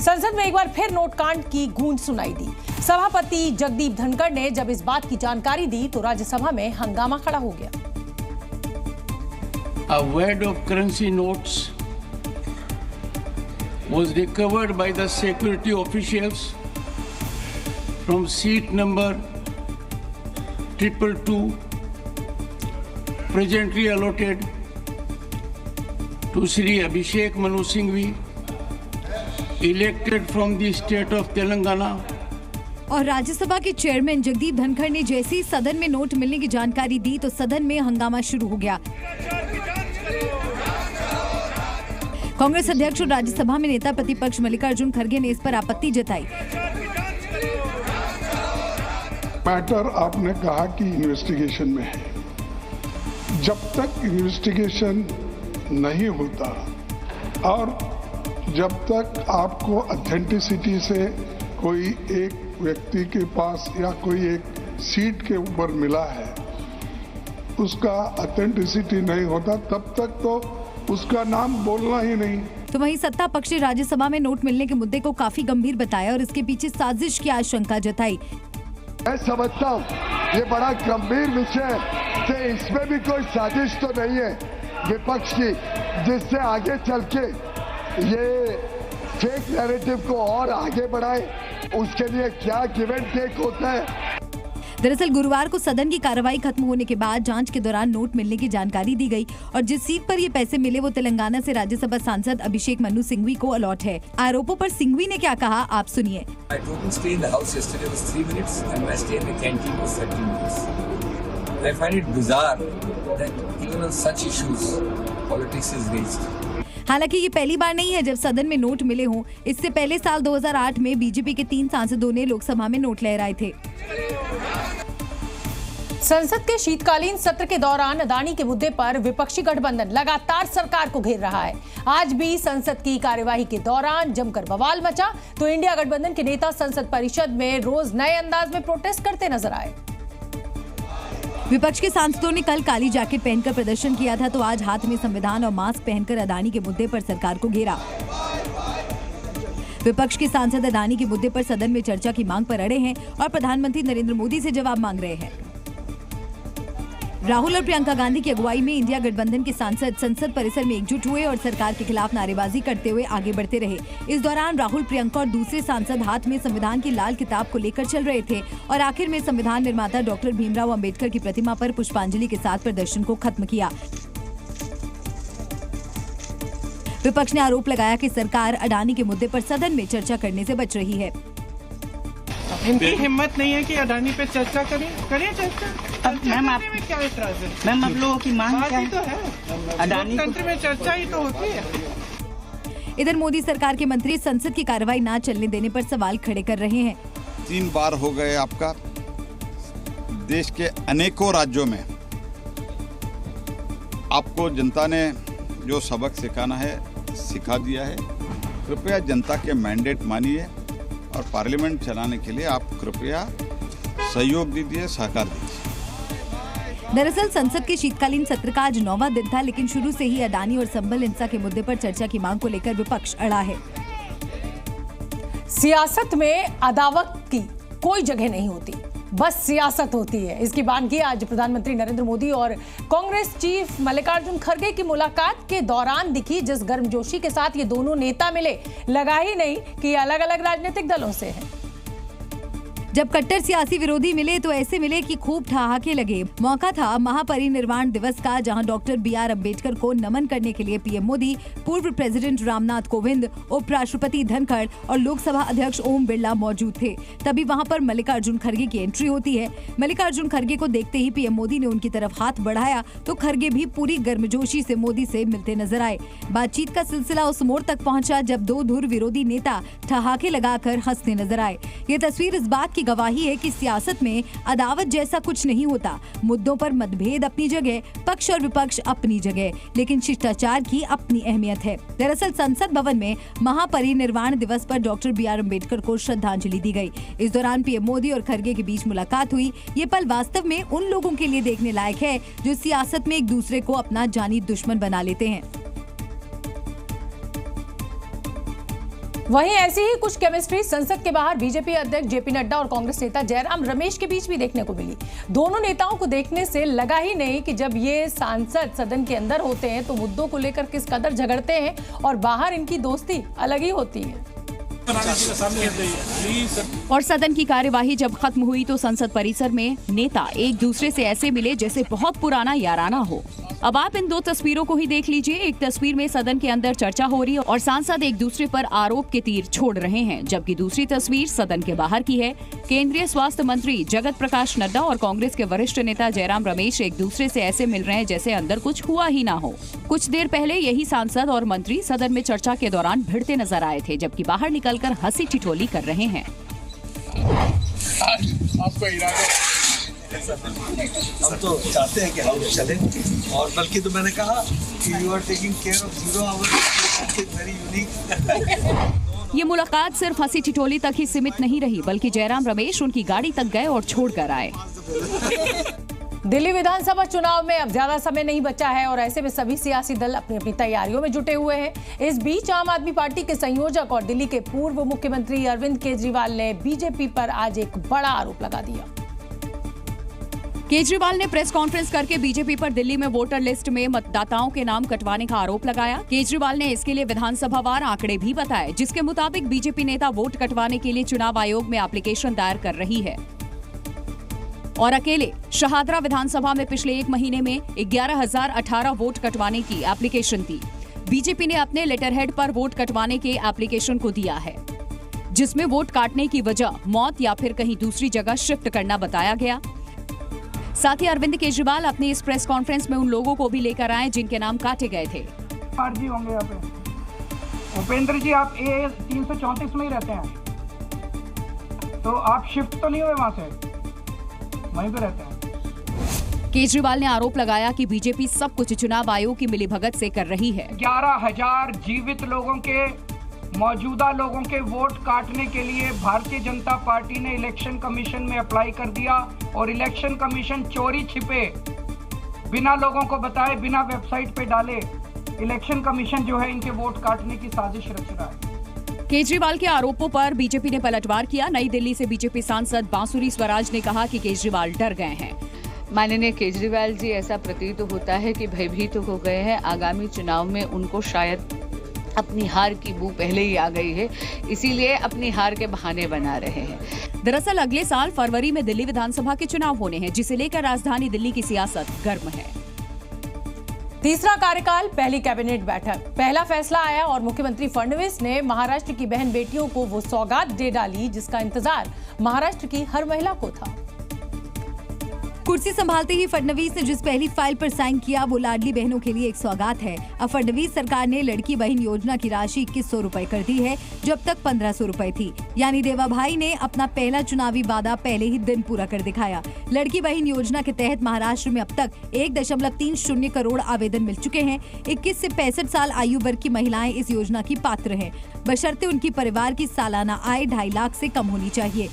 संसद में एक बार फिर नोट कांड की गूंज सुनाई दी। सभापति जगदीप धनखड़ ने जब इस बात की जानकारी दी तो राज्यसभा में हंगामा खड़ा हो गया। A wad of currency notes was recovered by the security officials from seat number 222, presently allotted to Shri Abhishek Manu Singhvi, elected from the state of Telangana। और राज्यसभा के चेयरमैन जगदीप धनखड़ ने जैसे ही सदन में नोट मिलने की जानकारी दी तो सदन में हंगामा शुरू हो गया। कांग्रेस अध्यक्ष और राज्यसभा में नेता प्रतिपक्ष मल्लिकार्जुन खड़गे ने इस पर आपत्ति जताई। मैटर आपने कहा कि इन्वेस्टिगेशन में है, जब तक इन्वेस्टिगेशन नहीं होता और जब तक आपको ऑथेंटिसिटी से कोई एक व्यक्ति के पास या कोई एक सीट के ऊपर मिला है, उसका ऑथेंटिसिटी नहीं होता, तब तक तो उसका नाम बोलना ही नहीं। तो वहीं सत्ता पक्ष ने राज्यसभा में नोट मिलने के मुद्दे को काफी गंभीर बताया और इसके पीछे साजिश की आशंका जताई। मैं समझता हूँ ये बड़ा गंभीर विषय है, इसमें भी कोई साजिश तो नहीं है विपक्ष की, जिससे आगे चल के ये फेक नैरेटिव को और आगे बढ़ाए। उसके लिए क्या गिव एंड टेक होता है। दरअसल गुरुवार को सदन की कार्रवाई खत्म होने के बाद जांच के दौरान नोट मिलने की जानकारी दी गई और जिस सीट पर ये पैसे मिले वो तेलंगाना से राज्यसभा सांसद अभिषेक मनु सिंघवी को अलॉट है। आरोपों पर सिंघवी ने क्या कहा, आप सुनिए। हालांकि ये पहली बार नहीं है जब सदन में नोट मिले हों। इससे पहले साल 2008 में बीजेपी के 3 सांसदों ने लोकसभा में नोट लहराए थे। संसद के शीतकालीन सत्र के दौरान अदानी के मुद्दे पर विपक्षी गठबंधन लगातार सरकार को घेर रहा है। आज भी संसद की कार्यवाही के दौरान जमकर बवाल मचा तो इंडिया गठबंधन के नेता संसद परिषद में रोज नए अंदाज में प्रोटेस्ट करते नजर आए। विपक्ष के सांसदों ने कल काली जैकेट पहनकर प्रदर्शन किया था तो आज हाथ में संविधान और मास्क पहनकर अदानी के मुद्दे पर सरकार को घेरा। विपक्ष के सांसद अदानी के मुद्दे पर सदन में चर्चा की मांग पर अड़े हैं और प्रधानमंत्री नरेंद्र मोदी से जवाब मांग रहे हैं। राहुल और प्रियंका गांधी की अगुवाई में इंडिया गठबंधन के सांसद संसद परिसर में एकजुट हुए और सरकार के खिलाफ नारेबाजी करते हुए आगे बढ़ते रहे। इस दौरान राहुल, प्रियंका और दूसरे सांसद हाथ में संविधान की लाल किताब को लेकर चल रहे थे और आखिर में संविधान निर्माता डॉक्टर भीमराव अंबेडकर की प्रतिमा पर पुष्पांजलि के साथ प्रदर्शन को खत्म किया। विपक्ष ने आरोप लगाया कि सरकार अडानी के मुद्दे पर सदन में चर्चा करने से बच रही है। इनकी हिम्मत नहीं है कि अडानी पे चर्चा करें चर्चा। अब मैम आप में क्या इतराज है? मैम आप लोगों की मांग क्या है? तो है अडानी तंत्र में चर्चा ही तो होती है। इधर मोदी सरकार के मंत्री संसद की कार्रवाई न चलने देने पर सवाल खड़े कर रहे हैं। 3 बार हो गए आपका देश के अनेकों राज्यों में आपको जनता ने जो सबक सिखाना है सिखा दिया है। कृपया जनता के मैंडेट मानिए और पार्लियामेंट चलाने के लिए आप कृपया सहयोग दीजिए, सहकार दीजिए। दरअसल संसद के शीतकालीन सत्र का आज 9वां दिन था, लेकिन शुरू से ही अडानी और संबल हिंसा के मुद्दे पर चर्चा की मांग को लेकर विपक्ष अड़ा है। सियासत में अदावत की कोई जगह नहीं होती, बस सियासत होती है। इसकी बानगी आज प्रधानमंत्री नरेंद्र मोदी और कांग्रेस चीफ मल्लिकार्जुन खड़गे की मुलाकात के दौरान दिखी। जिस गर्मजोशी के साथ ये दोनों नेता मिले, लगा ही नहीं कि ये अलग अलग राजनीतिक दलों से हैं। जब कट्टर सियासी विरोधी मिले तो ऐसे मिले कि खूब ठहाके लगे। मौका था महापरिनिर्वाण दिवस का, जहां डॉक्टर BR अम्बेडकर को नमन करने के लिए पीएम मोदी, पूर्व प्रेसिडेंट रामनाथ कोविंद, उपराष्ट्रपति धनखड़ और लोकसभा अध्यक्ष ओम बिरला मौजूद थे। तभी वहां पर मल्लिकार्जुन खड़गे की एंट्री होती है। मल्लिकार्जुन खड़गे को देखते ही पीएम मोदी ने उनकी तरफ हाथ बढ़ाया तो खड़गे भी पूरी गर्मजोशी से मोदी से मिलते नजर आए। बातचीत का सिलसिला उस मोड़ तक पहुंचा जब 2 धुर विरोधी नेता ठहाके लगाकर हंसते नजर आए। ये तस्वीर इस बात की गवाही है कि सियासत में अदावत जैसा कुछ नहीं होता। मुद्दों पर मतभेद अपनी जगह, पक्ष और विपक्ष अपनी जगह, लेकिन शिष्टाचार की अपनी अहमियत है। दरअसल संसद भवन में महापरिनिर्वाण दिवस पर डॉक्टर BR अम्बेडकर को श्रद्धांजलि दी गई। इस दौरान पीएम मोदी और खड़गे के बीच मुलाकात हुई। ये पल वास्तव में उन लोगों के लिए देखने लायक है जो सियासत में एक दूसरे को अपना जानी दुश्मन बना लेते हैं। वहीं ऐसी ही कुछ केमिस्ट्री संसद के बाहर बीजेपी अध्यक्ष जेपी नड्डा और कांग्रेस नेता जयराम रमेश के बीच भी देखने को मिली। दोनों नेताओं को देखने से लगा ही नहीं कि जब ये सांसद सदन के अंदर होते हैं तो मुद्दों को लेकर किस कदर झगड़ते हैं और बाहर इनकी दोस्ती अलग ही होती है। और सदन की कार्यवाही जब खत्म हुई तो संसद परिसर में नेता एक दूसरे से ऐसे मिले जैसे बहुत पुराना याराना हो। अब आप इन दो तस्वीरों को ही देख लीजिए। एक तस्वीर में सदन के अंदर चर्चा हो रही है और सांसद एक दूसरे पर आरोप के तीर छोड़ रहे हैं, जबकि दूसरी तस्वीर सदन के बाहर की है। केंद्रीय स्वास्थ्य मंत्री जगत प्रकाश नड्डा और कांग्रेस के वरिष्ठ नेता जयराम रमेश एक दूसरे से ऐसे मिल रहे हैं जैसे अंदर कुछ हुआ ही ना हो। कुछ देर पहले यही सांसद और मंत्री सदन में चर्चा के दौरान भिड़ते नजर आए थे, जबकि बाहर निकलकर हंसी ठिठोली कर रहे हैं। हम तो चाहते हैं कि हाउस चले, और बल्कि तो मैंने कहा कि you are taking care of 0 hour, very unique. ये मुलाकात सिर्फ हंसी ठिठोली तक ही सीमित नहीं रही, बल्कि जयराम रमेश उनकी गाड़ी तक गए और छोड़कर आए। दिल्ली विधानसभा चुनाव में अब ज्यादा समय नहीं बचा है और ऐसे में सभी सियासी दल अपनी अपनी तैयारियों में जुटे हुए हैं। इस बीच आम आदमी पार्टी के संयोजक और दिल्ली के पूर्व मुख्यमंत्री अरविंद केजरीवाल ने बीजेपी पर आज एक बड़ा आरोप लगा दिया। केजरीवाल ने प्रेस कॉन्फ्रेंस करके बीजेपी पर दिल्ली में वोटर लिस्ट में मतदाताओं के नाम कटवाने का आरोप लगाया। केजरीवाल ने इसके लिए विधानसभावार आंकड़े भी बताए, जिसके मुताबिक बीजेपी नेता वोट कटवाने के लिए चुनाव आयोग में एप्लीकेशन दायर कर रही है और अकेले शहादरा विधानसभा में पिछले एक महीने में 11,018 वोट कटवाने की एप्लीकेशन थी। बीजेपी ने अपने लेटर हेड पर वोट कटवाने के एप्लीकेशन को दिया है, जिसमें वोट काटने की वजह मौत या फिर कहीं दूसरी जगह शिफ्ट करना बताया गया। साथ ही अरविंद केजरीवाल अपनी इस प्रेस कॉन्फ्रेंस में उन लोगों को भी लेकर आए जिनके नाम काटे गए थे। जी होंगे यहाँ पे उपेंद्र जी, आप ए 334 में ही रहते हैं, तो आप शिफ्ट तो नहीं हुए वहाँ से, वहीं पे रहते हैं। केजरीवाल ने आरोप लगाया कि बीजेपी सब कुछ चुनाव आयोग की मिलीभगत से कर रही है। 11,000 जीवित लोगों के, मौजूदा लोगों के वोट काटने के लिए भारतीय जनता पार्टी ने इलेक्शन कमीशन में अप्लाई कर दिया और इलेक्शन कमीशन चोरी छिपे, बिना लोगों को बताए, बिना वेबसाइट पे डाले, इलेक्शन कमीशन जो है इनके वोट काटने की साजिश रच रहा है। केजरीवाल के आरोपों पर बीजेपी ने पलटवार किया। नई दिल्ली से बीजेपी सांसद बांसुरी स्वराज ने कहा कि केजरीवाल डर गए हैं। माननीय केजरीवाल जी, ऐसा प्रतीत होता है कि भयभीत हो गए हैं। आगामी चुनाव में उनको शायद अपनी हार की बू पहले ही आ गई है, इसीलिए अपनी हार के बहाने बना रहे हैं। दरअसल अगले साल फरवरी में दिल्ली विधानसभा के चुनाव होने हैं, जिसे लेकर राजधानी दिल्ली की सियासत गर्म है। तीसरा कार्यकाल, पहली कैबिनेट बैठक, पहला फैसला आया और मुख्यमंत्री फडणवीस ने महाराष्ट्र की बहन बेटियों को वो सौगात दे डाली जिसका इंतजार महाराष्ट्र की हर महिला को था। कुर्सी संभालते ही फडणवीस ने जिस पहली फाइल पर साइन किया वो लाडली बहनों के लिए एक सौगात है। अब फडणवीस सरकार ने लड़की बहन योजना की राशि 2100 रुपए कर दी है, जो अब तक 1500 रुपए थी। यानी देवा भाई ने अपना पहला चुनावी वादा पहले ही दिन पूरा कर दिखाया। लड़की बहन योजना के तहत महाराष्ट्र में अब तक 1.30 करोड़ आवेदन मिल चुके हैं। 21 से 65 साल आयु वर्ग की महिलाएं इस योजना की पात्र हैं, बशर्ते उनकी परिवार की सालाना आय 2.5 लाख से कम होनी चाहिए।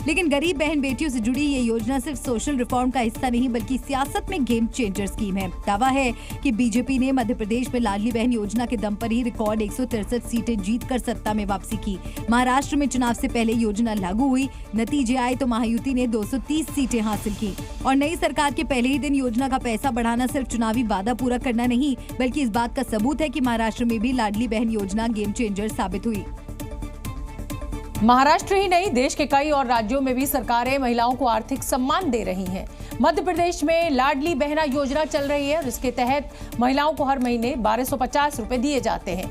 लेकिन गरीब बहन बेटियों से जुड़ी ये योजना सिर्फ सोशल रिफॉर्म का हिस्सा नहीं बल्कि सियासत में गेम चेंजर स्कीम है। दावा है कि बीजेपी ने मध्य प्रदेश में लाडली बहन योजना के दम पर ही रिकॉर्ड 163 सीटें जीतकर सत्ता में वापसी की। महाराष्ट्र में चुनाव से पहले योजना लागू हुई, नतीजे आए तो महायुति ने 230 सीटें हासिल की। और नई सरकार के पहले ही दिन योजना का पैसा बढ़ाना सिर्फ चुनावी वादा पूरा करना नहीं बल्कि इस बात का सबूत है कि महाराष्ट्र में भी लाडली बहन योजना गेम चेंजर साबित हुई। महाराष्ट्र ही नहीं, देश के कई और राज्यों में भी सरकारें महिलाओं को आर्थिक सम्मान दे रही हैं। मध्य प्रदेश में लाडली बहना योजना चल रही है और इसके तहत महिलाओं को हर महीने 1250 रुपए दिए जाते हैं।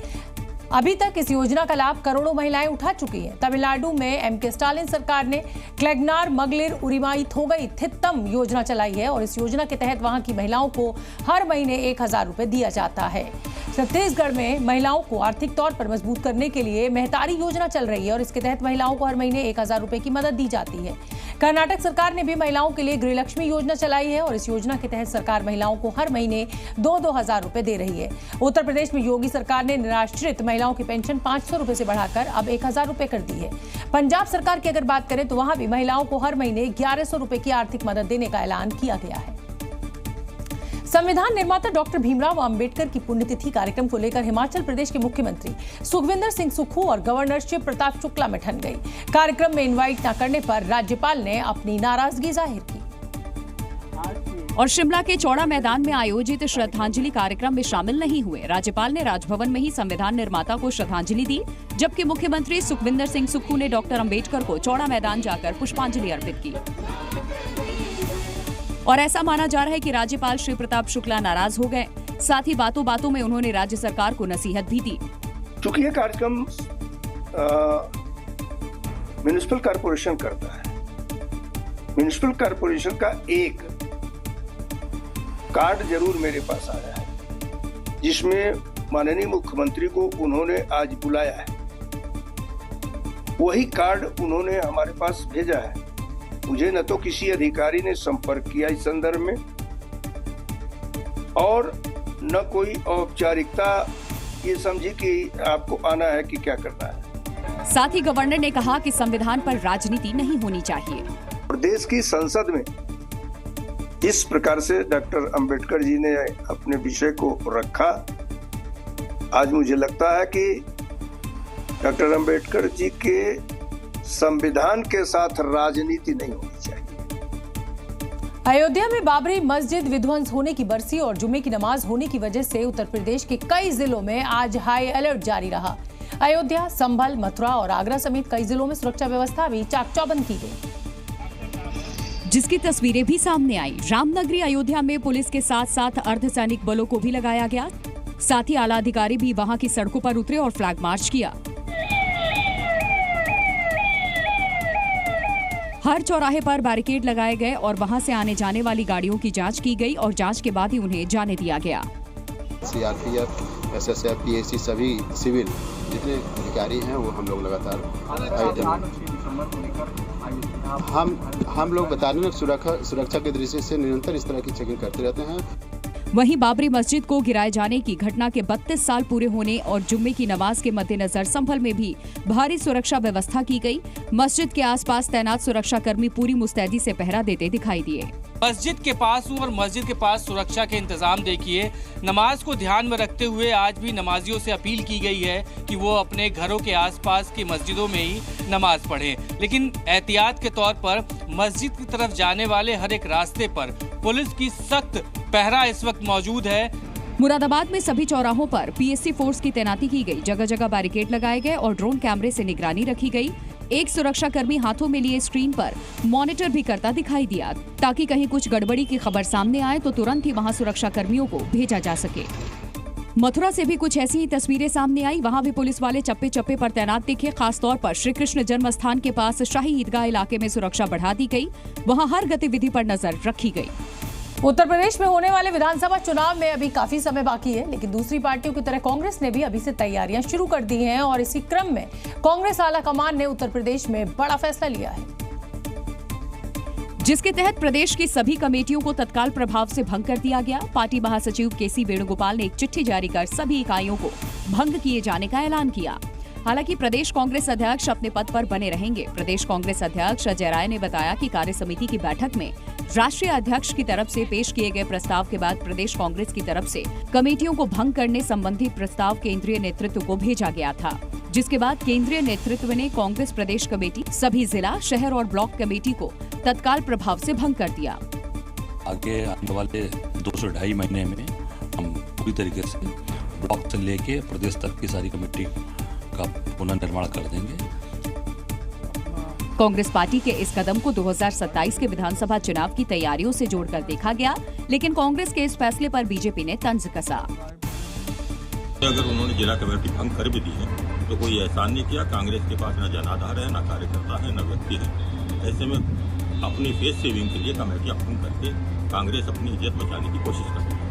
अभी तक इस योजना का लाभ करोड़ों महिलाएं उठा चुकी हैं। तमिलनाडु में एम.के. स्टालिन सरकार ने क्लेगनार मगलिर उरिमाई थोगई थित्तम योजना चलाई है और इस योजना के तहत वहां की महिलाओं को हर महीने 1000 रुपए दिया जाता है। छत्तीसगढ़ में महिलाओं को आर्थिक तौर पर मजबूत करने के लिए मेहतारी योजना चल रही है और इसके तहत महिलाओं को हर महीने 1000 रुपए की मदद दी जाती है। कर्नाटक सरकार ने भी महिलाओं के लिए गृहलक्ष्मी योजना चलाई है और इस योजना के तहत सरकार महिलाओं को हर महीने 2-2 हजार रुपए दे रही है। उत्तर प्रदेश में योगी सरकार ने निराश्रित महिलाओं की पेंशन 500 रुपए से बढ़ाकर अब 1000 रुपए कर दी है। पंजाब सरकार की अगर बात करें तो वहां भी महिलाओं को हर महीने 1100 रुपए की आर्थिक मदद देने का ऐलान किया गया है। संविधान निर्माता डॉक्टर भीमराव अंबेडकर की पुण्यतिथि कार्यक्रम को लेकर हिमाचल प्रदेश के मुख्यमंत्री सुखविंदर सिंह सुक्खू और गवर्नर शिव प्रताप शुक्ला में ठन गई। कार्यक्रम में इनवाइट न करने पर राज्यपाल ने अपनी नाराजगी जाहिर की। और शिमला के चौड़ा मैदान में आयोजित श्रद्धांजलि कार्यक्रम में शामिल नहीं हुए। राज्यपाल ने राजभवन में ही संविधान निर्माता को श्रद्धांजलि दी, जबकि मुख्यमंत्री सुखविंदर सिंह सुक्खू ने डॉक्टर अंबेडकर को चौड़ा मैदान जाकर पुष्पांजलि अर्पित की। और ऐसा माना जा रहा है कि राज्यपाल शिव प्रताप शुक्ला नाराज हो गए। साथ ही बातों बातों में उन्होंने राज्य सरकार को नसीहत भी दी। चूंकि ये कार्यक्रम म्युनिसिपल कॉर्पोरेशन करता है, म्युनिसिपल कॉर्पोरेशन का एक कार्ड जरूर मेरे पास आया है, जिसमें माननीय मुख्यमंत्री को उन्होंने आज बुलाया है। वही कार्ड उन्होंने हमारे पास भेजा है। मुझे न तो किसी अधिकारी ने संपर्क किया इस संदर्भ में और न कोई औपचारिकता ये समझी कि आपको आना है कि क्या करना है। साथ ही गवर्नर ने कहा कि संविधान पर राजनीति नहीं होनी चाहिए। देश की संसद में इस प्रकार से डॉक्टर अंबेडकर जी ने अपने विषय को रखा, आज मुझे लगता है कि डॉक्टर अंबेडकर जी के संविधान के साथ राजनीति नहीं होनी चाहिए। अयोध्या में बाबरी मस्जिद विध्वंस होने की बरसी और जुम्मे की नमाज होने की वजह से उत्तर प्रदेश के कई जिलों में आज हाई अलर्ट जारी रहा। अयोध्या, संभल, मथुरा और आगरा समेत कई जिलों में सुरक्षा व्यवस्था भी चाक चौबंद की गई, जिसकी तस्वीरें भी सामने आई। रामनगरी अयोध्या में पुलिस के साथ साथ अर्धसैनिक बलों को भी लगाया गया। साथ ही आला अधिकारी भी वहां की सड़कों पर उतरे और फ्लैग मार्च किया। हर चौराहे पर बैरिकेड लगाए गए और वहां से आने जाने वाली गाड़ियों की जांच की गई और जांच के बाद ही उन्हें जाने दिया गया। सीआरपीएफ, एसएसएफ, पीएसी सभी सिविल जितने अधिकारी हैं वो हम लोग लगातार हम लोग बता रहे हैं सुरक्षा की दृष्टि से निरंतर इस तरह की चेकिंग करते रहते हैं। वहीं बाबरी मस्जिद को गिराए जाने की घटना के 32 साल पूरे होने और जुम्मे की नमाज के मद्देनजर संभल में भी भारी सुरक्षा व्यवस्था की गई। मस्जिद के आसपास तैनात सुरक्षा कर्मी पूरी मुस्तैदी से पहरा देते दिखाई दिए। मस्जिद के पास हूँ और मस्जिद के पास सुरक्षा के इंतजाम देखिए। नमाज को ध्यान में रखते हुए आज भी नमाजियों से अपील की गई है कि वो अपने घरों के आसपास की मस्जिदों में ही नमाज पढ़ें, लेकिन एहतियात के तौर पर मस्जिद की तरफ जाने वाले हर एक रास्ते पर पुलिस की सख्त पहरा इस वक्त मौजूद है। मुरादाबाद में सभी चौराहों पर पीएससी फोर्स की तैनाती की गई। जगह जगह बैरिकेड लगाए गए और ड्रोन कैमरे से निगरानी रखी गई। एक सुरक्षा कर्मी हाथों में लिए स्क्रीन पर मॉनिटर भी करता दिखाई दिया, ताकि कहीं कुछ गड़बड़ी की खबर सामने आए तो तुरंत ही वहां सुरक्षा कर्मियों को भेजा जा सके। मथुरा से भी कुछ ऐसी ही तस्वीरें सामने आई। वहां भी पुलिस वाले चप्पे चप्पे पर तैनात दिखे। खासतौर पर श्री कृष्ण जन्म स्थान के पास शाही ईदगाह इलाके में सुरक्षा बढ़ा दी गई। वहां हर गतिविधि पर नजर रखी गई। उत्तर प्रदेश में होने वाले विधानसभा चुनाव में अभी काफी समय बाकी है, लेकिन दूसरी पार्टियों की तरह कांग्रेस ने भी अभी से तैयारियां शुरू कर दी हैं और इसी क्रम में कांग्रेस आला कमान ने उत्तर प्रदेश में बड़ा फैसला लिया है, जिसके तहत प्रदेश की सभी कमेटियों को तत्काल प्रभाव से भंग कर दिया गया। पार्टी महासचिव केसी वेणुगोपाल ने एक चिट्ठी जारी कर सभी इकाइयों को भंग किए जाने का ऐलान किया। हालांकि प्रदेश कांग्रेस अध्यक्ष अपने पद पर बने रहेंगे। प्रदेश कांग्रेस अध्यक्ष अजय राय ने बताया कि कार्य समिति की बैठक में राष्ट्रीय अध्यक्ष की तरफ से पेश किए गए प्रस्ताव के बाद प्रदेश कांग्रेस की तरफ से कमेटियों को भंग करने संबंधी प्रस्ताव केंद्रीय नेतृत्व को भेजा गया था, जिसके बाद केंद्रीय नेतृत्व ने कांग्रेस प्रदेश कमेटी, सभी जिला, शहर और ब्लॉक कमेटी को तत्काल प्रभाव से भंग कर दिया। आगे आने वाले 2 से 2.5 महीने में हम पूरी तरीके से ब्लॉक से लेके प्रदेश तक की सारी कमेटी का पुनर्निर्माण कर देंगे। कांग्रेस पार्टी के इस कदम को 2027 के विधानसभा चुनाव की तैयारियों से जोड़कर देखा गया, लेकिन कांग्रेस के इस फैसले पर बीजेपी ने तंज कसा। अगर उन्होंने जिला कमेटी भंग कर भी दी है तो कोई एहसान नहीं किया। कांग्रेस के पास न जनाधार है, न कार्यकर्ता है, न व्यक्ति है। ऐसे में अपनी फेस सेविंग के लिए कमेटियां भंग करके कांग्रेस अपनी इज्जत बचाने की कोशिश कर रही है।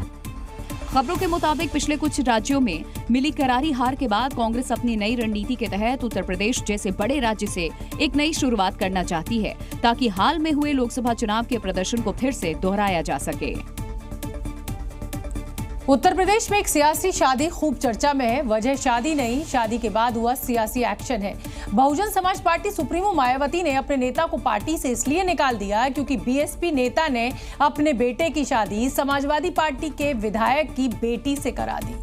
खबरों के मुताबिक पिछले कुछ राज्यों में मिली करारी हार के बाद कांग्रेस अपनी नई रणनीति के तहत उत्तर प्रदेश जैसे बड़े राज्य से एक नई शुरुआत करना चाहती है, ताकि हाल में हुए लोकसभा चुनाव के प्रदर्शन को फिर से दोहराया जा सके। उत्तर प्रदेश में एक सियासी शादी खूब चर्चा में है। वजह शादी नहीं, शादी के बाद हुआ सियासी एक्शन है। बहुजन समाज पार्टी सुप्रीमो मायावती ने अपने नेता को पार्टी से इसलिए निकाल दिया क्योंकि बीएसपी नेता ने अपने बेटे की शादी समाजवादी पार्टी के विधायक की बेटी से करा दी।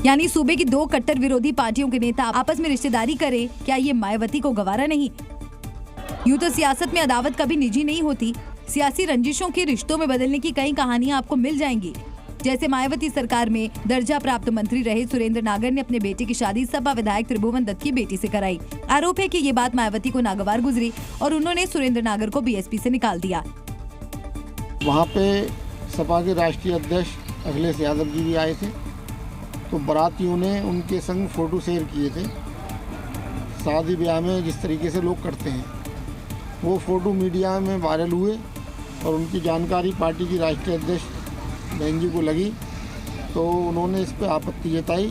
यानी सूबे की दो कट्टर विरोधी पार्टियों के नेता आपस में रिश्तेदारी करें, क्या ये मायावती को गवारा नहीं? यूं तो सियासत में अदावत कभी निजी नहीं होती। सियासी रंजिशों के रिश्तों में बदलने की कई कहानियां आपको मिल जाएंगी। जैसे मायावती सरकार में दर्जा प्राप्त मंत्री रहे सुरेंद्र नागर ने अपने बेटे की शादी सपा विधायक त्रिभुवन दत्त की बेटी से कराई। आरोप है कि ये बात मायावती को नागवार गुजरी और उन्होंने सुरेंद्र नागर को बीएसपी से निकाल दिया। वहाँ पे सपा के राष्ट्रीय अध्यक्ष अखिलेश यादव जी भी आए थे, तो बारातियों ने उनके संग फोटो शेयर किए थे। शादी ब्याह में जिस तरीके से लोग करते हैं, वो फोटो मीडिया में वायरल हुए और उनकी जानकारी पार्टी की राष्ट्रीय अध्यक्ष बहन जी को लगी, तो उन्होंने इस पर आपत्ति जताई।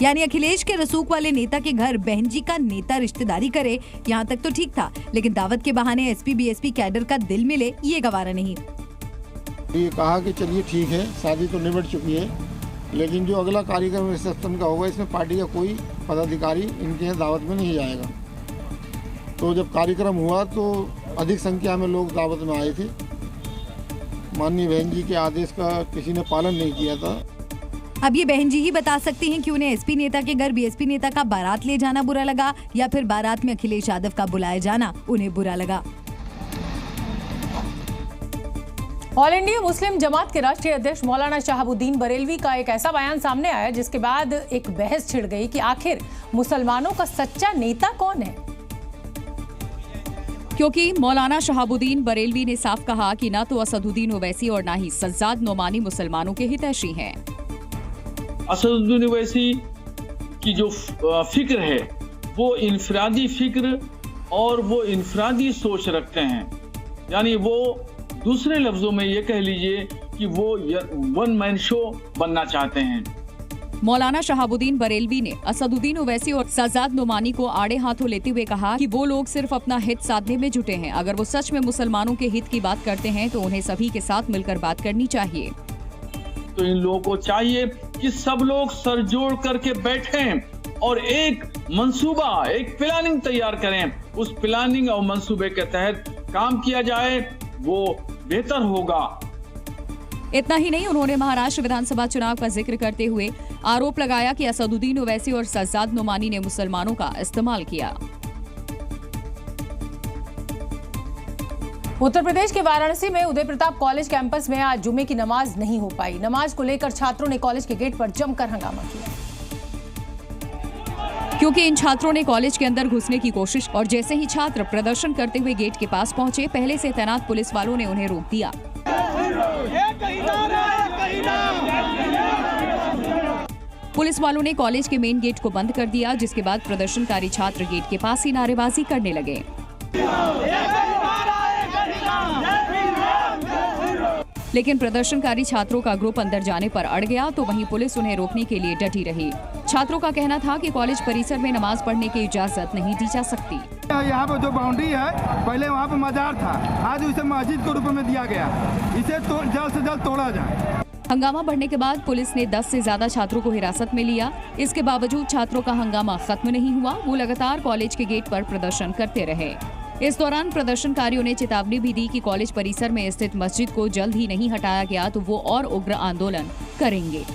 यानी अखिलेश के रसूख वाले नेता के घर बहन जी का नेता रिश्तेदारी करे, यहाँ तक तो ठीक था, लेकिन दावत के बहाने एसपी बीएसपी कैडर का दिल मिले, ये गवारा नहीं। ये कहा कि चलिए ठीक है, शादी तो निबट चुकी है, लेकिन जो अगला कार्यक्रम रिसेप्शन का होगा इसमें पार्टी का कोई पदाधिकारी इनके यहाँ दावत में नहीं जाएगा। तो जब कार्यक्रम हुआ तो अधिक संख्या में लोग दावत में आए थे। माननीय बहन जी के आदेश का किसी ने पालन नहीं किया था। अब ये बहन जी ही बता सकती हैं कि उन्हें एसपी नेता के घर बीएसपी नेता का बारात ले जाना बुरा लगा या फिर बारात में अखिलेश यादव का बुलाया जाना उन्हें बुरा लगा। ऑल इंडिया मुस्लिम जमात के राष्ट्रीय अध्यक्ष मौलाना शहाबुद्दीन बरेलवी का एक ऐसा बयान सामने आया जिसके बाद एक बहस छिड़ गई कि आखिर मुसलमानों का सच्चा नेता कौन है। क्योंकि मौलाना शहाबुद्दीन बरेलवी ने साफ कहा कि न तो असदुद्दीन ओवैसी और न ही सज्जाद नोमानी मुसलमानों के हितैषी हैं। असदुद्दीन ओवैसी की जो फिक्र है वो इनफरादी फिक्र और वो इनफरादी सोच रखते हैं, यानी वो दूसरे लफ्जों में ये कह लीजिए कि वो वन मैन शो बनना चाहते हैं। मौलाना शहाबुद्दीन बरेलवी ने असदुद्दीन ओवैसी और सज्जाद नोमानी को आड़े हाथों लेते हुए कहा कि वो लोग सिर्फ अपना हित साधने में जुटे हैं। अगर वो सच में मुसलमानों के हित की बात करते हैं तो उन्हें सभी के साथ मिलकर बात करनी चाहिए। तो इन लोगों को चाहिए कि सब लोग सर जोड़ करके बैठें और एक मंसूबा, एक प्लानिंग तैयार करें। उस प्लानिंग और मंसूबे के तहत काम किया जाए, वो बेहतर होगा। इतना ही नहीं, उन्होंने महाराष्ट्र विधानसभा चुनाव का जिक्र करते हुए आरोप लगाया कि असदुद्दीन ओवैसी और सज्जाद नोमानी ने मुसलमानों का इस्तेमाल किया। उत्तर प्रदेश के वाराणसी में उदय प्रताप कॉलेज कैंपस में आज जुमे की नमाज नहीं हो पाई। नमाज को लेकर छात्रों ने कॉलेज के गेट पर जमकर हंगामा किया, क्योंकि इन छात्रों ने कॉलेज के अंदर घुसने की कोशिश और जैसे ही छात्र प्रदर्शन करते हुए गेट के पास पहुंचे, पहले से तैनात पुलिस वालों ने उन्हें रोक दिया। पुलिस वालों ने कॉलेज के मेन गेट को बंद कर दिया, जिसके बाद प्रदर्शनकारी छात्र गेट के पास ही नारेबाजी करने लगे। लेकिन प्रदर्शनकारी छात्रों का ग्रुप अंदर जाने पर अड़ गया, तो वहीं पुलिस उन्हें रोकने के लिए डटी रही। छात्रों का कहना था कि कॉलेज परिसर में नमाज पढ़ने की इजाजत नहीं दी जा सकती। यहाँ पर जो बाउंड्री है, पहले वहाँ पे मजार था, आज उसे मस्जिद के रूप में दिया गया, इसे जल्द से जल्द तोड़ा जाए। हंगामा बढ़ने के बाद पुलिस ने 10 से ज्यादा छात्रों को हिरासत में लिया। इसके बावजूद छात्रों का हंगामा खत्म नहीं हुआ, वो लगातार कॉलेज के गेट पर प्रदर्शन करते रहे। इस दौरान प्रदर्शनकारियों ने चेतावनी भी दी कि कॉलेज परिसर में स्थित मस्जिद को जल्द ही नहीं हटाया गया तो वो और उग्र आंदोलन करेंगे।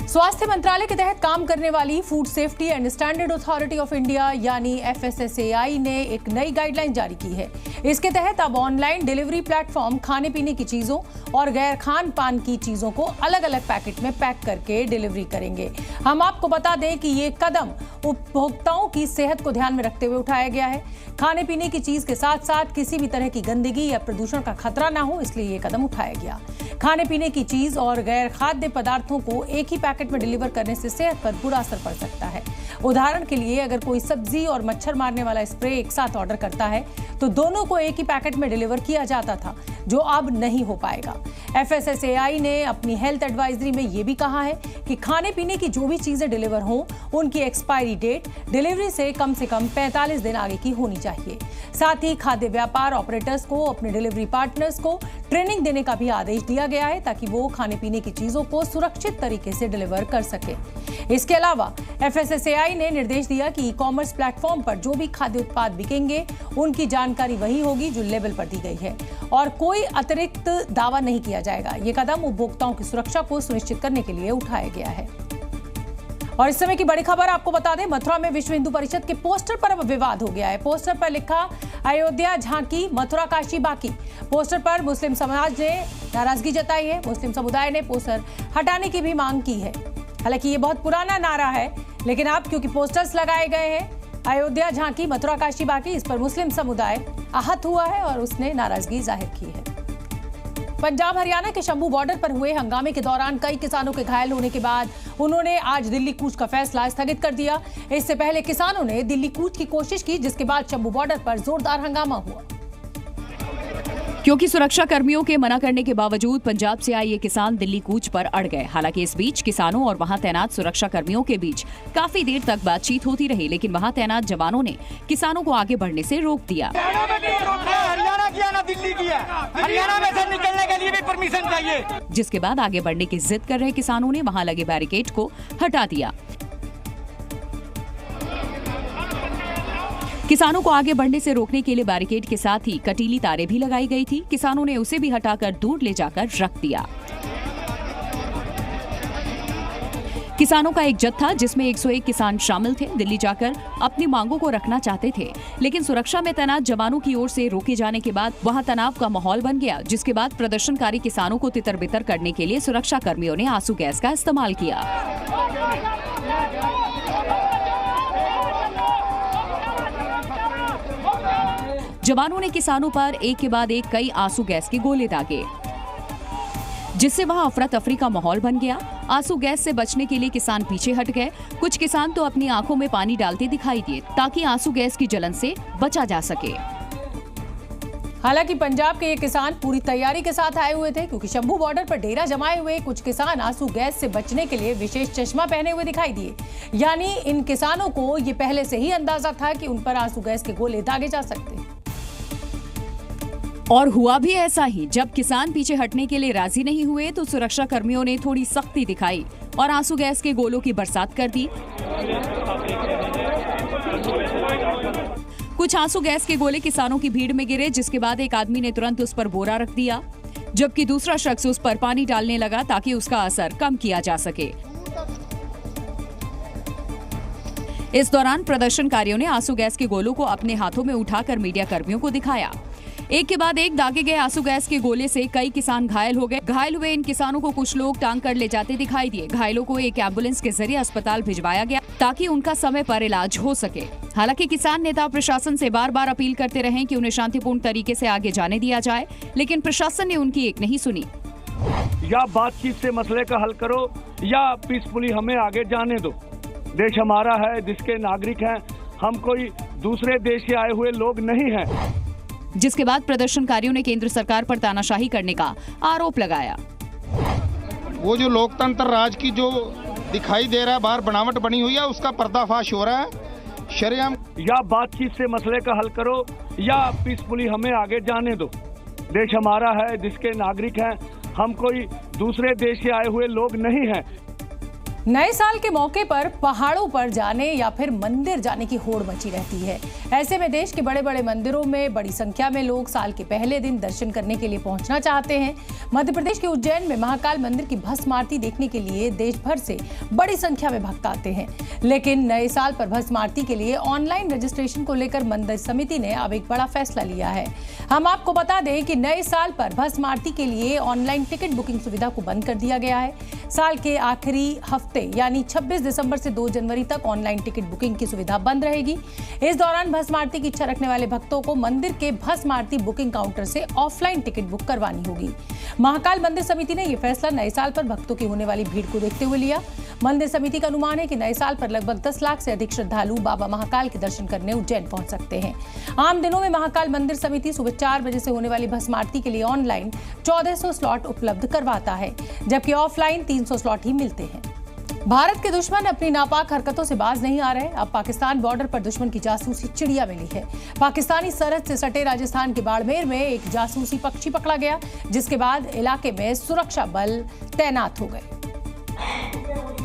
स्वास्थ्य मंत्रालय के तहत काम करने वाली food safety and standard authority of India यानी FSSAI ने एक नई गाइडलाइन जारी की है। इसके तहत अब ऑनलाइन डिलीवरी प्लेटफॉर्म खाने पीने की चीजों और गैर खान पान की चीजों को अलग अलग पैकेट में पैक करके डिलीवरी करेंगे। हम आपको बता दें कि ये कदम उपभोक्ताओं की सेहत को ध्यान में रखते हुए उठाया गया है। खाने पीने की चीज के साथ साथ किसी भी तरह की गंदगी या प्रदूषण का खतरा ना हो, इसलिए ये कदम उठाया गया। खाने पीने की चीज और गैर खाद्य पदार्थों को एक ही पैकेट में डिलीवर करने से सेहत पर बुरा असर पड़ सकता है। उदाहरण के लिए, अगर कोई सब्जी और मच्छर मारने वाला स्प्रे एक साथ ऑर्डर करता है तो दोनों को एक ही पैकेट में डिलीवर किया जाता था। जो अब नहीं हो पाएगा। FSSAI ने अपनी हेल्थ एडवाइजरी में यह भी कहा है कि खाने पीने की जो भी चीजें डिलीवर हों, उनकी एक्सपायरी डेट डिलीवरी से कम 45 दिन आगे की होनी चाहिए। साथ ही खाद्य व्यापार ऑपरेटर्स को अपने डिलीवरी पार्टनर्स को ट्रेनिंग देने का भी आदेश दिया गया है, ताकि वो खाने पीने की चीजों को सुरक्षित तरीके से डिलीवर कर सके। इसके अलावा FSSAI ने निर्देश दिया कि ई-कॉमर्स प्लेटफॉर्म पर जो भी खाद्य उत्पाद बिकेंगे, उनकी जानकारी वही होगी जो लेबल पर दी गई है और कोई अतिरिक्त दावा नहीं किया जाएगा। ये कदम उपभोक्ताओं की सुरक्षा को सुनिश्चित करने के लिए उठाया गया है। और इस समय की बड़ी खबर आपको बता दें, मथुरा में विश्व हिंदू परिषद के पोस्टर पर अब विवाद हो गया है। पोस्टर पर लिखा अयोध्या झांकी मथुरा काशी बाकी। पोस्टर पर मुस्लिम समाज ने नाराजगी जताई है। मुस्लिम समुदाय ने पोस्टर हटाने की भी मांग की है। हालांकि ये बहुत पुराना नारा है, लेकिन अब क्योंकि पोस्टर्स लगाए गए हैं अयोध्या झांकी मथुरा काशी बाकी, इस पर मुस्लिम समुदाय आहत हुआ है और उसने नाराजगी जाहिर की है। पंजाब हरियाणा के शंभू बॉर्डर पर हुए हंगामे के दौरान कई किसानों के घायल होने के बाद उन्होंने आज दिल्ली कूच का फैसला स्थगित कर दिया। इससे पहले किसानों ने दिल्ली कूच की कोशिश की, जिसके बाद शंभू बॉर्डर पर जोरदार हंगामा हुआ। क्योंकि सुरक्षा कर्मियों के मना करने के बावजूद पंजाब से आए ये किसान दिल्ली कूच पर अड़ गए। हालांकि इस बीच किसानों और वहां तैनात सुरक्षा कर्मियों के बीच काफी देर तक बातचीत होती रही, लेकिन वहां तैनात जवानों ने किसानों को आगे बढ़ने से रोक दिया। हरियाणा की ना दिल्ली की है, हरियाणा में से निकलने के लिए भी परमिशन चाहिए। जिसके बाद आगे बढ़ने की जिद कर रहे किसानों ने वहां लगे बैरिकेड को हटा दिया। किसानों को आगे बढ़ने से रोकने के लिए बैरिकेड के साथ ही कटीली तारें भी लगाई गई थी। किसानों ने उसे भी हटाकर दूर ले जाकर रख दिया। किसानों का एक जत्था जिसमें 101 किसान शामिल थे, दिल्ली जाकर अपनी मांगों को रखना चाहते थे, लेकिन सुरक्षा में तैनात जवानों की ओर से रोके जाने के बाद वहां तनाव का माहौल बन गया, जिसके बाद प्रदर्शनकारी किसानों को तितर-बितर करने के लिए सुरक्षा कर्मियों ने आंसू गैस का इस्तेमाल किया। जवानों ने किसानों पर एक के बाद एक कई आंसू गैस के गोले दागे, जिससे वहां अफरा तफरी का माहौल बन गया। आंसू गैस से बचने के लिए किसान पीछे हट गए। कुछ किसान तो अपनी आंखों में पानी डालते दिखाई दिए ताकि आंसू गैस की जलन से बचा जा सके। हालांकि पंजाब के ये किसान पूरी तैयारी के साथ आए हुए थे, क्योंकि शंभू बॉर्डर पर डेरा जमाए हुए कुछ किसान आंसू गैस से बचने के लिए विशेष चश्मा पहने हुए दिखाई दिए। यानी इन किसानों को ये पहले से ही अंदाजा था कि उन पर आंसू गैस के गोले दागे जा सकते हैं। और हुआ भी ऐसा ही। जब किसान पीछे हटने के लिए राजी नहीं हुए तो सुरक्षा कर्मियों ने थोड़ी सख्ती दिखाई और आंसू गैस के गोलों की बरसात कर दी। कुछ आंसू गैस के गोले किसानों की भीड़ में गिरे, जिसके बाद एक आदमी ने तुरंत उस पर बोरा रख दिया, जबकि दूसरा शख्स उस पर पानी डालने लगा ताकि उसका असर कम किया जा सके। इस दौरान प्रदर्शनकारियों ने आंसू गैस के गोलों को अपने हाथों में उठाकर मीडिया कर्मियों को दिखाया। एक के बाद एक दागे गए आंसू गैस के गोले से कई किसान घायल हो गए। घायल हुए इन किसानों को कुछ लोग टांग कर ले जाते दिखाई दिए। घायलों को एक एम्बुलेंस के जरिए अस्पताल भिजवाया गया ताकि उनका समय पर इलाज हो सके। हालांकि किसान नेता प्रशासन से बार बार अपील करते रहे कि उन्हें शांतिपूर्ण तरीके से आगे जाने दिया जाए, लेकिन प्रशासन ने उनकी एक नहीं सुनी। या बातचीत से मसले का हल करो या पीसफुली हमें आगे जाने दो। देश हमारा है, जिसके नागरिक हैं हम, कोई दूसरे देश से आए हुए लोग नहीं हैं। जिसके बाद प्रदर्शनकारियों ने केंद्र सरकार पर तानाशाही करने का आरोप लगाया। वो जो लोकतंत्र राज की जो दिखाई दे रहा है बाहर बनावट बनी हुई है, उसका पर्दाफाश हो रहा है। शरेआम या बातचीत से मसले का हल करो या पीसफुली हमें आगे जाने दो। देश हमारा है, जिसके नागरिक हैं हम, कोई दूसरे देश से आए हुए लोग नहीं हैं। नए साल के मौके पर पहाड़ों पर जाने या फिर मंदिर जाने की होड़ मची रहती है। ऐसे में देश के बड़े बड़े मंदिरों में बड़ी संख्या में लोग साल के पहले दिन दर्शन करने के लिए पहुंचना चाहते हैं। मध्य प्रदेश के उज्जैन में महाकाल मंदिर की भस्म आरती देखने के लिए देश भर से बड़ी संख्या में भक्त आते हैं। लेकिन नए साल पर भस्म आरती के लिए ऑनलाइन रजिस्ट्रेशन को लेकर मंदिर समिति ने अब एक बड़ा फैसला लिया है। हम आपको बता दें कि नए साल पर भस्म आरती के लिए ऑनलाइन टिकट बुकिंग सुविधा को बंद कर दिया गया है। साल के आखिरी हफ्ते यानी 26 दिसंबर से 2 जनवरी तक ऑनलाइन टिकट बुकिंग की सुविधा बंद रहेगी। इस दौरान भस्म आरती की इच्छा रखने वाले भक्तों को मंदिर के भस्म आरती बुकिंग काउंटर से ऑफलाइन टिकट बुक करवानी होगी। महाकाल मंदिर समिति ने यह फैसला नए साल पर भक्तों की होने वाली भीड़ को देखते हुए लिया। मंदिर समिति का अनुमान है कि नए साल पर लगभग 10 लाख से अधिक श्रद्धालु बाबा महाकाल के दर्शन करने उज्जैन पहुंच सकते हैं। आम दिनों में महाकाल मंदिर समिति सुबह 4 बजे से होने वाली भस्म आरती के लिए ऑनलाइन 1400 स्लॉट उपलब्ध करवाता है, जबकि ऑफलाइन 300 स्लॉट ही मिलते हैं। भारत के दुश्मन अपनी नापाक हरकतों से बाज नहीं आ रहे। अब पाकिस्तान बॉर्डर पर दुश्मन की जासूसी चिड़िया मिली है। पाकिस्तानी सरहद से सटे राजस्थान के बाड़मेर में एक जासूसी पक्षी पकड़ा गया, जिसके बाद इलाके में सुरक्षा बल तैनात हो गए।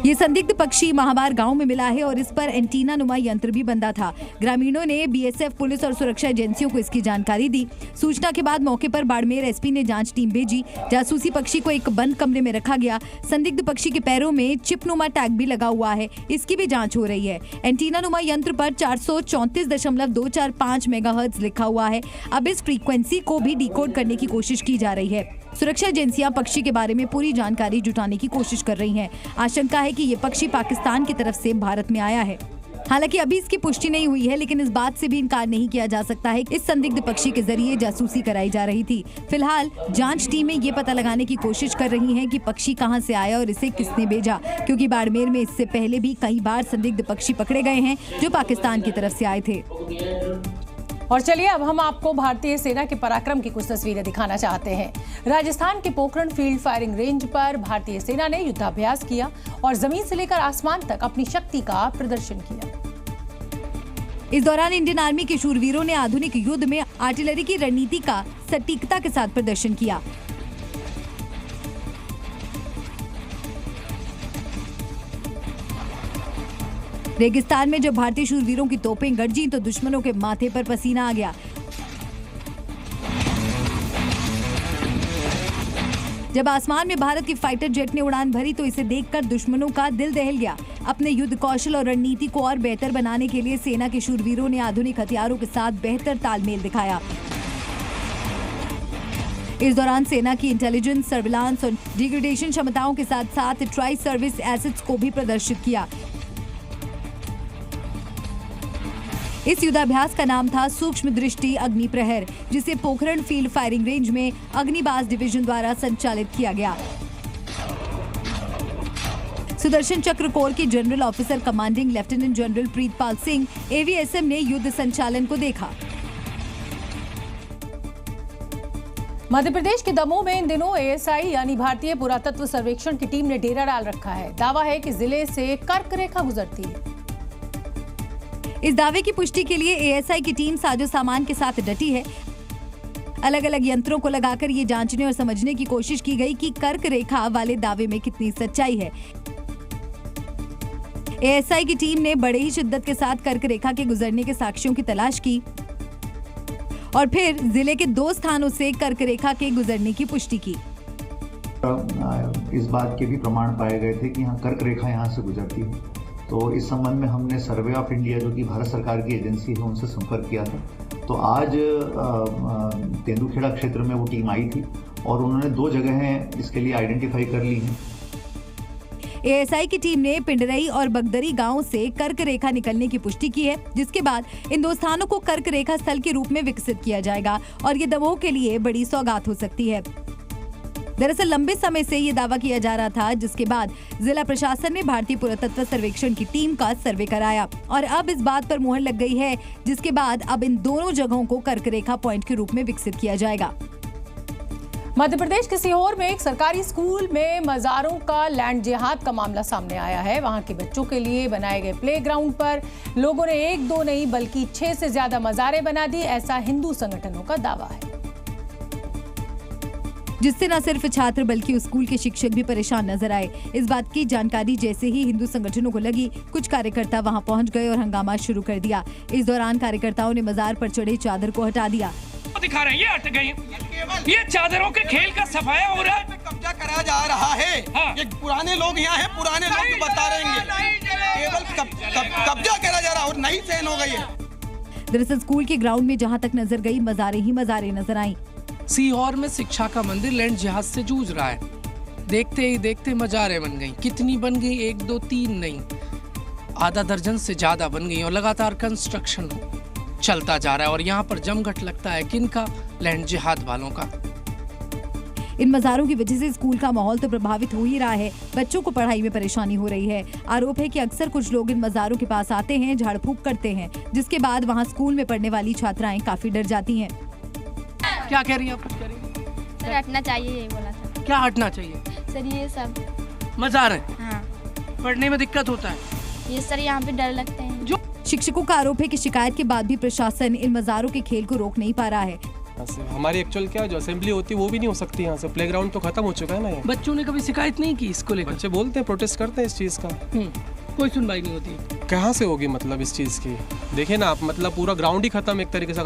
ये संदिग्ध पक्षी महाबार गांव में मिला है और इस पर एंटीना नुमा यंत्र भी बंधा था। ग्रामीणों ने बीएसएफ, पुलिस और सुरक्षा एजेंसियों को इसकी जानकारी दी। सूचना के बाद मौके पर बाड़मेर एसपी ने जांच टीम भेजी। जासूसी पक्षी को एक बंद कमरे में रखा गया। संदिग्ध पक्षी के पैरों में चिपनुमा टैग भी लगा हुआ है, इसकी भी जांच हो रही है। एंटीना नुमा यंत्र पर 434.245 मेगाहर्ट्ज लिखा हुआ है। अब इस फ्रीक्वेंसी को भी डिकोड करने की कोशिश की जा रही है। सुरक्षा एजेंसियां पक्षी के बारे में पूरी जानकारी जुटाने की कोशिश कर रही हैं। आशंका है कि ये पक्षी पाकिस्तान की तरफ से भारत में आया है। हालांकि अभी इसकी पुष्टि नहीं हुई है, लेकिन इस बात से भी इनकार नहीं किया जा सकता है कि इस संदिग्ध पक्षी के जरिए जासूसी कराई जा रही थी। फिलहाल जांच टीमें ये पता लगाने की कोशिश कर रही हैं कि पक्षी कहां से आया और इसे किसने भेजा, क्योंकि बाड़मेर में इससे पहले भी कई बार संदिग्ध पक्षी पकड़े गए हैं जो पाकिस्तान की तरफ से आए थे। और चलिए अब हम आपको भारतीय सेना के पराक्रम की कुछ तस्वीरें दिखाना चाहते हैं। राजस्थान के पोखरण फील्ड फायरिंग रेंज पर भारतीय सेना ने युद्धाभ्यास किया और जमीन से लेकर आसमान तक अपनी शक्ति का प्रदर्शन किया। इस दौरान इंडियन आर्मी के शूरवीरों ने आधुनिक युद्ध में आर्टिलरी की रणनीति का सटीकता के साथ प्रदर्शन किया। रेगिस्तान में जब भारतीय शूरवीरों की तोपें गरजी तो दुश्मनों के माथे पर पसीना आ गया। जब आसमान में भारत की फाइटर जेट ने उड़ान भरी तो इसे देखकर दुश्मनों का दिल दहल गया। अपने युद्ध कौशल और रणनीति को और बेहतर बनाने के लिए सेना के शूरवीरों ने आधुनिक हथियारों के साथ बेहतर तालमेल दिखाया। इस दौरान सेना की इंटेलिजेंस, सर्विलांस और डिग्रेडेशन क्षमताओं के साथ साथ ट्राई सर्विस एसेट्स को भी प्रदर्शित किया। इस युद्धाभ्यास का नाम था सूक्ष्म दृष्टि अग्नि प्रहर, जिसे पोखरण फील्ड फायरिंग रेंज में अग्निबाज डिवीजन द्वारा संचालित किया गया। सुदर्शन चक्र कोर के general officer commanding lieutenant general Pritpal Singh AVSM ने युद्ध संचालन को देखा। मध्य प्रदेश के दमोह में इन दिनों एएसआई यानी भारतीय पुरातत्व सर्वेक्षण की टीम ने डेरा डाल रखा है। दावा है कि जिले से कर्क रेखा गुजरती है। इस दावे की पुष्टि के लिए एएसआई की टीम साजो सामान के साथ डटी है। अलग अलग यंत्रों को लगाकर ये जांचने और समझने की कोशिश की गई कि कर्क रेखा वाले दावे में कितनी सच्चाई है। एएसआई की टीम ने बड़े ही शिद्दत के साथ कर्क रेखा के गुजरने के साक्ष्यों की तलाश की और फिर जिले के 2 स्थानों से कर्क रेखा के गुजरने की पुष्टि की। इस बात के भी प्रमाण पाए गए थे कि यहाँ कर्क रेखा यहाँ से गुजरती है। तो इस संबंध में हमने सर्वे ऑफ इंडिया, जो कि भारत सरकार की एजेंसी है, उनसे संपर्क किया था। तो आज तेंदुखेड़ा क्षेत्र में वो टीम आई थी और उन्होंने 2 जगहें इसके लिए आइडेंटिफाई कर ली हैं। एएसआई की टीम ने पिंडरई और बगदरी गांव से कर्क रेखा निकलने की पुष्टि की है, जिसके बाद इन 2 स्थानों को कर्क रेखा स्थल के रूप में विकसित किया जाएगा और ये दमोह के लिए बड़ी सौगात हो सकती है। दरअसल लंबे समय से ये दावा किया जा रहा था, जिसके बाद जिला प्रशासन ने भारतीय पुरातत्व सर्वेक्षण की टीम का सर्वे कराया और अब इस बात पर मुहर लग गई है, जिसके बाद अब इन दोनों जगहों को कर्क रेखा पॉइंट के रूप में विकसित किया जाएगा। मध्य प्रदेश के सीहोर में एक सरकारी स्कूल में मजारों का लैंड जिहाद का मामला सामने आया है। वहां के बच्चों के लिए बनाए गए प्लेग्राउंड पर लोगों ने 1-2 नहीं बल्कि 6 से ज्यादा मजारें बना दी, ऐसा हिंदू संगठनों का दावा है, जिससे न सिर्फ छात्र बल्कि स्कूल के शिक्षक भी परेशान नजर आए। इस बात की जानकारी जैसे ही हिंदू संगठनों को लगी, कुछ कार्यकर्ता वहां पहुंच गए और हंगामा शुरू कर दिया। इस दौरान कार्यकर्ताओं ने मजार पर चढ़े चादर को हटा दिया। दिखा रहे हैं, ये हट गई। ये चादरों के खेल का सफाया हो रहा है, कब्जा करा जा रहा है। हाँ। ये पुराने लोग यहाँ हैं, पुराने लोग बता रहे हैं केवल कब्जा करा जा रहा है और नहीं सहन हो गई है। दरअसल स्कूल के ग्राउंड में जहाँ तक नजर गई, मजारे ही मजारे नजर आई। सीहोर में शिक्षा का मंदिर लैंड जिहाद से जूझ रहा है। देखते ही देखते मजारें बन गई। कितनी बन गई? 1, 2, 3 नहीं, आधा दर्जन से ज्यादा बन गई और लगातार कंस्ट्रक्शन चलता जा रहा है और यहाँ पर जमघट लगता है किनका? लैंड जिहाद वालों का। इन मज़ारों की वजह से स्कूल का माहौल तो प्रभावित हो ही रहा है, बच्चों को पढ़ाई में परेशानी हो रही है। आरोप है कि अक्सर कुछ लोग इन मज़ारों के पास आते हैं, झाड़ फूक करते हैं, जिसके बाद वहाँ स्कूल में पढ़ने वाली छात्राएं काफी डर जाती हैं। क्या कह रही हैं आप? कुछ कह रही हैं? सर हटना चाहिए, यही बोला था। क्या हटना चाहिए? सर ये सब मज़ार है, हाँ। पढ़ने में दिक्कत होता है। ये सर यहाँ पे डर लगते हैं। जो शिक्षकों का आरोप है कि शिकायत के बाद भी प्रशासन इन मज़ारों के खेल को रोक नहीं पा रहा है। हमारी एक्चुअल क्या जो असेंबली होती है वो भी नहीं हो सकती यहाँ से, प्लेग्राउंड तो खत्म हो चुका है ना। बच्चों ने कभी शिकायत नहीं की इसको लेकर? बच्चे बोलते हैं, प्रोटेस्ट करते हैं इस चीज़ का, कोई सुनवाई नहीं होती। कहाँ से होगी मतलब इस चीज़ की? देखिए ना आप, मतलब पूरा ग्राउंड ही खत्म एक तरीके से।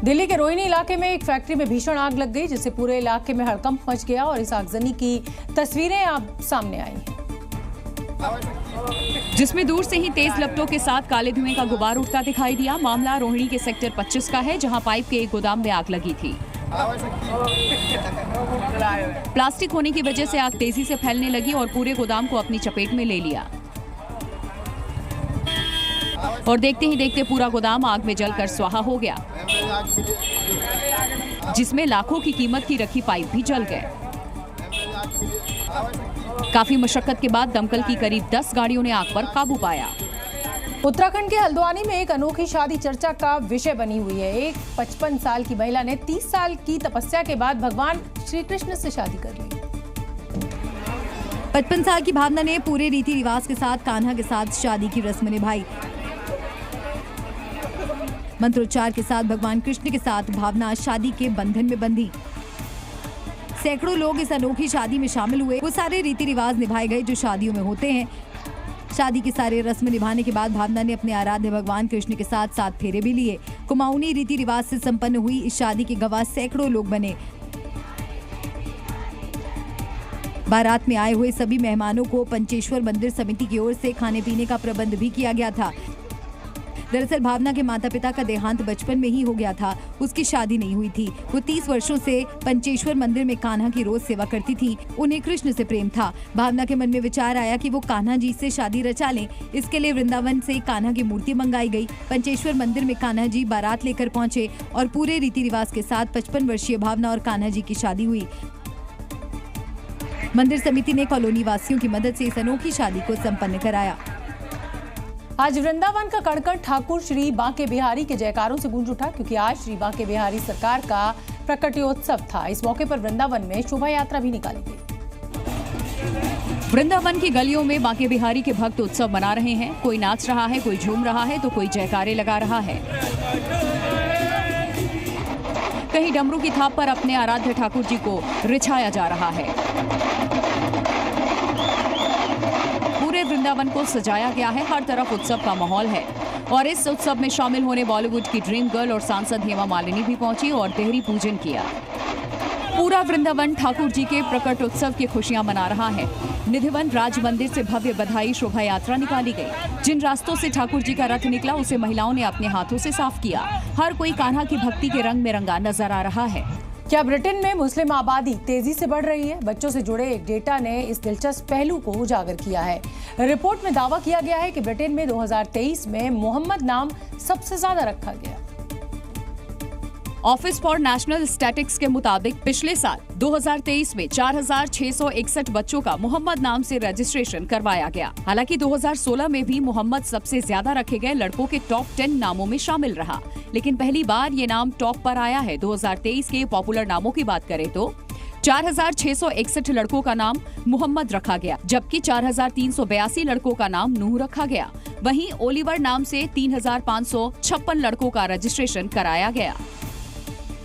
दिल्ली के रोहिणी इलाके में एक फैक्ट्री में भीषण आग लग गई, जिससे पूरे इलाके में हड़कंप मच गया और इस आगजनी की तस्वीरें अब सामने आई हैं, जिसमें दूर से ही तेज लपटों के साथ काले धुएं का गुबार उठता दिखाई दिया। मामला रोहिणी के सेक्टर 25 का है, जहां पाइप के एक गोदाम में आग लगी थी। प्लास्टिक होने की वजह से आग तेजी से फैलने लगी और पूरे गोदाम को अपनी चपेट में ले लिया और देखते ही देखते पूरा गोदाम आग में जलकर स्वाहा हो गया, जिसमें लाखों की कीमत की रखी पाइप भी जल गए। काफी मशक्कत के बाद दमकल की करीब 10 गाड़ियों ने आग पर काबू पाया। उत्तराखंड के हल्द्वानी में एक अनोखी शादी चर्चा का विषय बनी हुई है। एक 55 साल की महिला ने 30 साल की तपस्या के बाद भगवान श्री कृष्ण से शादी कर ली। 55 साल की भावना ने पूरे रीति रिवाज के साथ कान्हा के साथ शादी की रस्म निभाई। मंत्रोच्चार के साथ भगवान कृष्ण के साथ भावना शादी के बंधन में बंधी। सैकड़ों लोग इस अनोखी शादी में शामिल हुए। वो सारे रीति रिवाज निभाए गए जो शादियों में होते हैं। शादी के सारे रस्म निभाने के बाद भावना ने अपने आराध्य भगवान कृष्ण के साथ 7 फेरे भी लिए। कुमाऊनी रीति रिवाज से संपन्न हुई इस शादी के गवाह सैकड़ों लोग बने। बारात में आए हुए सभी मेहमानों को पंचेश्वर मंदिर समिति की ओर से खाने पीने का प्रबंध भी किया गया था। दरअसल भावना के माता पिता का देहांत बचपन में ही हो गया था, उसकी शादी नहीं हुई थी। वो 30 वर्षों से पंचेश्वर मंदिर में कान्हा की रोज सेवा करती थी। उन्हें कृष्ण से प्रेम था। भावना के मन में विचार आया कि वो कान्हा जी से शादी रचा लें। इसके लिए वृंदावन से कान्हा की मूर्ति मंगाई गई। पंचेश्वर मंदिर में कान्हा जी बारात लेकर पहुंचे और पूरे रीति रिवाज के साथ 55 वर्षीय भावना और कान्हा जी की शादी हुई। मंदिर समिति ने कॉलोनी वासियों की मदद से इस अनोखी शादी को संपन्न कराया। आज वृंदावन का कड़कड़ ठाकुर श्री बांके बिहारी के जयकारों से गूंज उठा, क्योंकि आज श्री बांके बिहारी सरकार का प्रकटोत्सव था। इस मौके पर वृंदावन में शोभा यात्रा भी निकाली गई। वृंदावन की गलियों में बांके बिहारी के भक्त उत्सव मना रहे हैं। कोई नाच रहा है, कोई झूम रहा है, तो कोई जयकारे लगा रहा है। कहीं डमरू की थाप पर अपने आराध्य ठाकुर जी को रिझाया जा रहा है। पूरे वृंदावन को सजाया गया है, हर तरफ उत्सव का माहौल है और इस उत्सव में शामिल होने बॉलीवुड की ड्रीम गर्ल और सांसद हेमा मालिनी भी पहुंची और देहरी पूजन किया। पूरा वृंदावन ठाकुर जी के प्रकट उत्सव की खुशियां मना रहा है। निधिवन राज मंदिर से भव्य बधाई शोभा यात्रा निकाली गई। जिन रास्तों से ठाकुर जी का रथ निकला उसे महिलाओं ने अपने हाथों से साफ किया। हर कोई कान्हा की भक्ति के रंग में रंगा नजर आ रहा है। क्या ब्रिटेन में मुस्लिम आबादी तेजी से बढ़ रही है? बच्चों से जुड़े एक डेटा ने इस दिलचस्प पहलू को उजागर किया है। रिपोर्ट में दावा किया गया है कि ब्रिटेन में 2023 में मोहम्मद नाम सबसे ज्यादा रखा गया। ऑफिस फॉर नेशनल स्टैटिस्टिक्स के मुताबिक पिछले साल 2023 में 4,661 बच्चों का मोहम्मद नाम से रजिस्ट्रेशन करवाया गया। हालांकि 2016 में भी मोहम्मद सबसे ज्यादा रखे गए लड़कों के टॉप 10 नामों में शामिल रहा, लेकिन पहली बार ये नाम टॉप पर आया है। 2023 के पॉपुलर नामों की बात करें तो 4,661 लड़कों का नाम मोहम्मद रखा गया, जबकि 4,382 लड़कों का नाम नूह रखा गया। वहीं ओलिवर नाम से 3,556 लड़कों का रजिस्ट्रेशन कराया गया।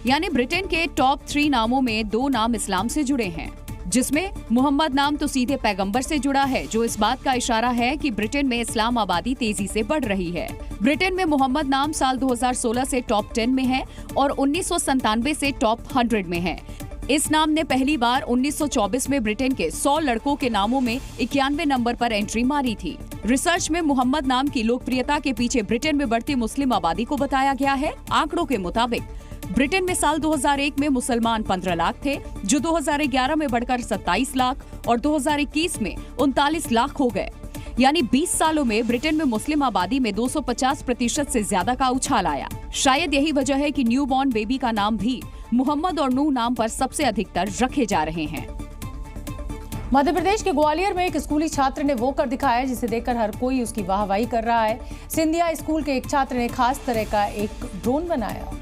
यानी ब्रिटेन के टॉप 3 नामों में 2 नाम इस्लाम से जुड़े हैं, जिसमें मोहम्मद नाम तो सीधे पैगंबर से जुड़ा है, जो इस बात का इशारा है कि ब्रिटेन में इस्लाम आबादी तेजी से बढ़ रही है। ब्रिटेन में मोहम्मद नाम साल 2016 से टॉप 10 में है और 1997 से टॉप 100 में है। इस नाम ने पहली बार 1924 में ब्रिटेन के 100 लड़कों के नामों में 91 नंबर पर एंट्री मारी थी। रिसर्च में मोहम्मद नाम की लोकप्रियता के पीछे ब्रिटेन में बढ़ती मुस्लिम आबादी को बताया गया है। आंकड़ों के मुताबिक ब्रिटेन में साल 2001 में मुसलमान 15 लाख थे, जो 2011 में बढ़कर 27 लाख और 2021 में 39 लाख हो गए। यानी 20 सालों में ब्रिटेन में मुस्लिम आबादी में 250% से ज्यादा का उछाल आया। शायद यही वजह है कि न्यूबॉर्न बेबी का नाम भी मोहम्मद और नूह नाम पर सबसे अधिकतर रखे जा रहे हैं। मध्य प्रदेश के ग्वालियर में एक स्कूली छात्र ने वो कर दिखाया जिसे देखकर हर कोई उसकी वाहवाही कर रहा है। सिंधिया स्कूल के एक छात्र ने खास तरह का एक ड्रोन बनाया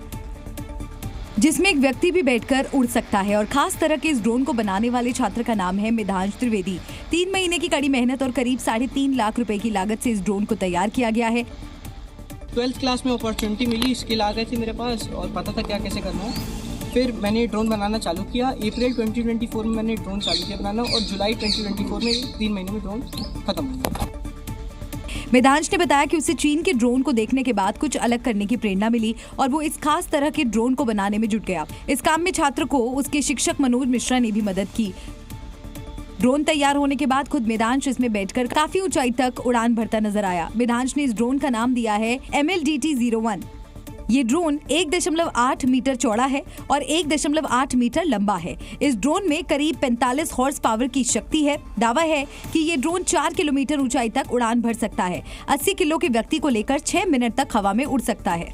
जिसमें एक व्यक्ति भी बैठकर उड़ सकता है और खास तरह के इस ड्रोन को बनाने वाले छात्र का नाम है मिधांश त्रिवेदी। 3 महीने की कड़ी मेहनत और करीब 3.5 लाख रुपए की लागत से इस ड्रोन को तैयार किया गया है। 12th क्लास में अपॉर्चुनिटी मिली, स्किल आ गई थी मेरे पास और पता था क्या कैसे करना है। फिर मैंने ड्रोन बनाना चालू किया। अप्रैल 2024 में मैंने ड्रोन चालू किया बनाना और जुलाई 2024 में 3 महीने में ड्रोन खत्म हो गया। मिधांश ने बताया कि उसे चीन के ड्रोन को देखने के बाद कुछ अलग करने की प्रेरणा मिली और वो इस खास तरह के ड्रोन को बनाने में जुट गया। इस काम में छात्र को उसके शिक्षक मनोज मिश्रा ने भी मदद की। ड्रोन तैयार होने के बाद खुद मिधांश इसमें बैठकर काफी ऊंचाई तक उड़ान भरता नजर आया। मिधांश ने इस ड्रोन का नाम दिया है MLDT-01। ये ड्रोन 1.8 मीटर चौड़ा है और 1.8 मीटर लंबा है। इस ड्रोन में करीब 45 हॉर्स पावर की शक्ति है। दावा है कि ये ड्रोन 4 किलोमीटर ऊंचाई तक उड़ान भर सकता है। 80 किलो के व्यक्ति को लेकर 6 मिनट तक हवा में उड़ सकता है।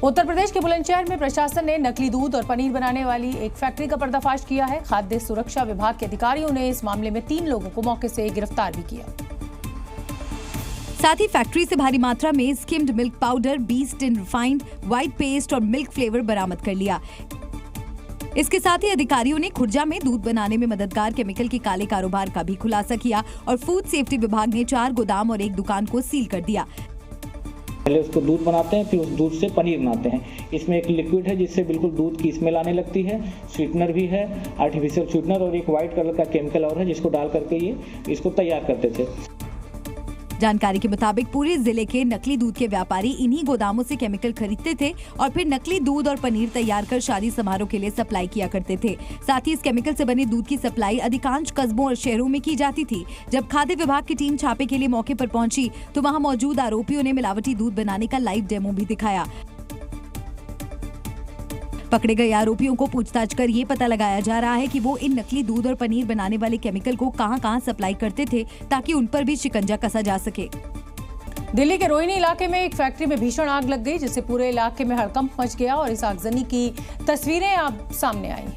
उत्तर प्रदेश के बुलंदशहर में प्रशासन ने नकली दूध और पनीर बनाने वाली एक फैक्ट्री का पर्दाफाश किया है। खाद्य सुरक्षा विभाग के अधिकारियों ने इस मामले में 3 लोगों को मौके से गिरफ्तार भी किया। साथ ही फैक्ट्री से भारी मात्रा में स्किम्ड मिल्क पाउडर, बीस टिन रिफाइंड व्हाइट पेस्ट और मिल्क फ्लेवर बरामद कर लिया। इसके साथ ही अधिकारियों ने खुर्जा में दूध बनाने में मददगार केमिकल के काले कारोबार का भी खुलासा किया और फूड सेफ्टी विभाग ने 4 गोदाम और 1 दुकान को सील कर दिया। पहले उसको दूध बनाते हैं, फिर उस दूध से पनीर बनाते हैं। इसमें एक लिक्विड है जिससे बिल्कुल दूध की स्मेल आने लगती है। स्वीटनर भी है, आर्टिफिशियल स्वीटनर, और एक व्हाइट कलर का केमिकल और है जिसको डाल करके ये इसको तैयार करते थे। जानकारी के मुताबिक पूरे जिले के नकली दूध के व्यापारी इन्हीं गोदामों से केमिकल खरीदते थे और फिर नकली दूध और पनीर तैयार कर शादी समारोह के लिए सप्लाई किया करते थे। साथ ही इस केमिकल से बने दूध की सप्लाई अधिकांश कस्बों और शहरों में की जाती थी। जब खाद्य विभाग की टीम छापे के लिए मौके पर पहुंची तो वहां मौजूद आरोपियों ने मिलावटी दूध बनाने का लाइव डेमो भी दिखाया। पकड़े गए आरोपियों को पूछताछ कर ये पता लगाया जा रहा है कि वो इन नकली दूध और पनीर बनाने वाले केमिकल को कहां-कहां सप्लाई करते थे ताकि उन पर भी शिकंजा कसा जा सके। दिल्ली के रोहिणी इलाके में एक फैक्ट्री में भीषण आग लग गई जिससे पूरे इलाके में हड़कंप मच गया और इस आगजनी की तस्वीरें अब सामने आई हैं,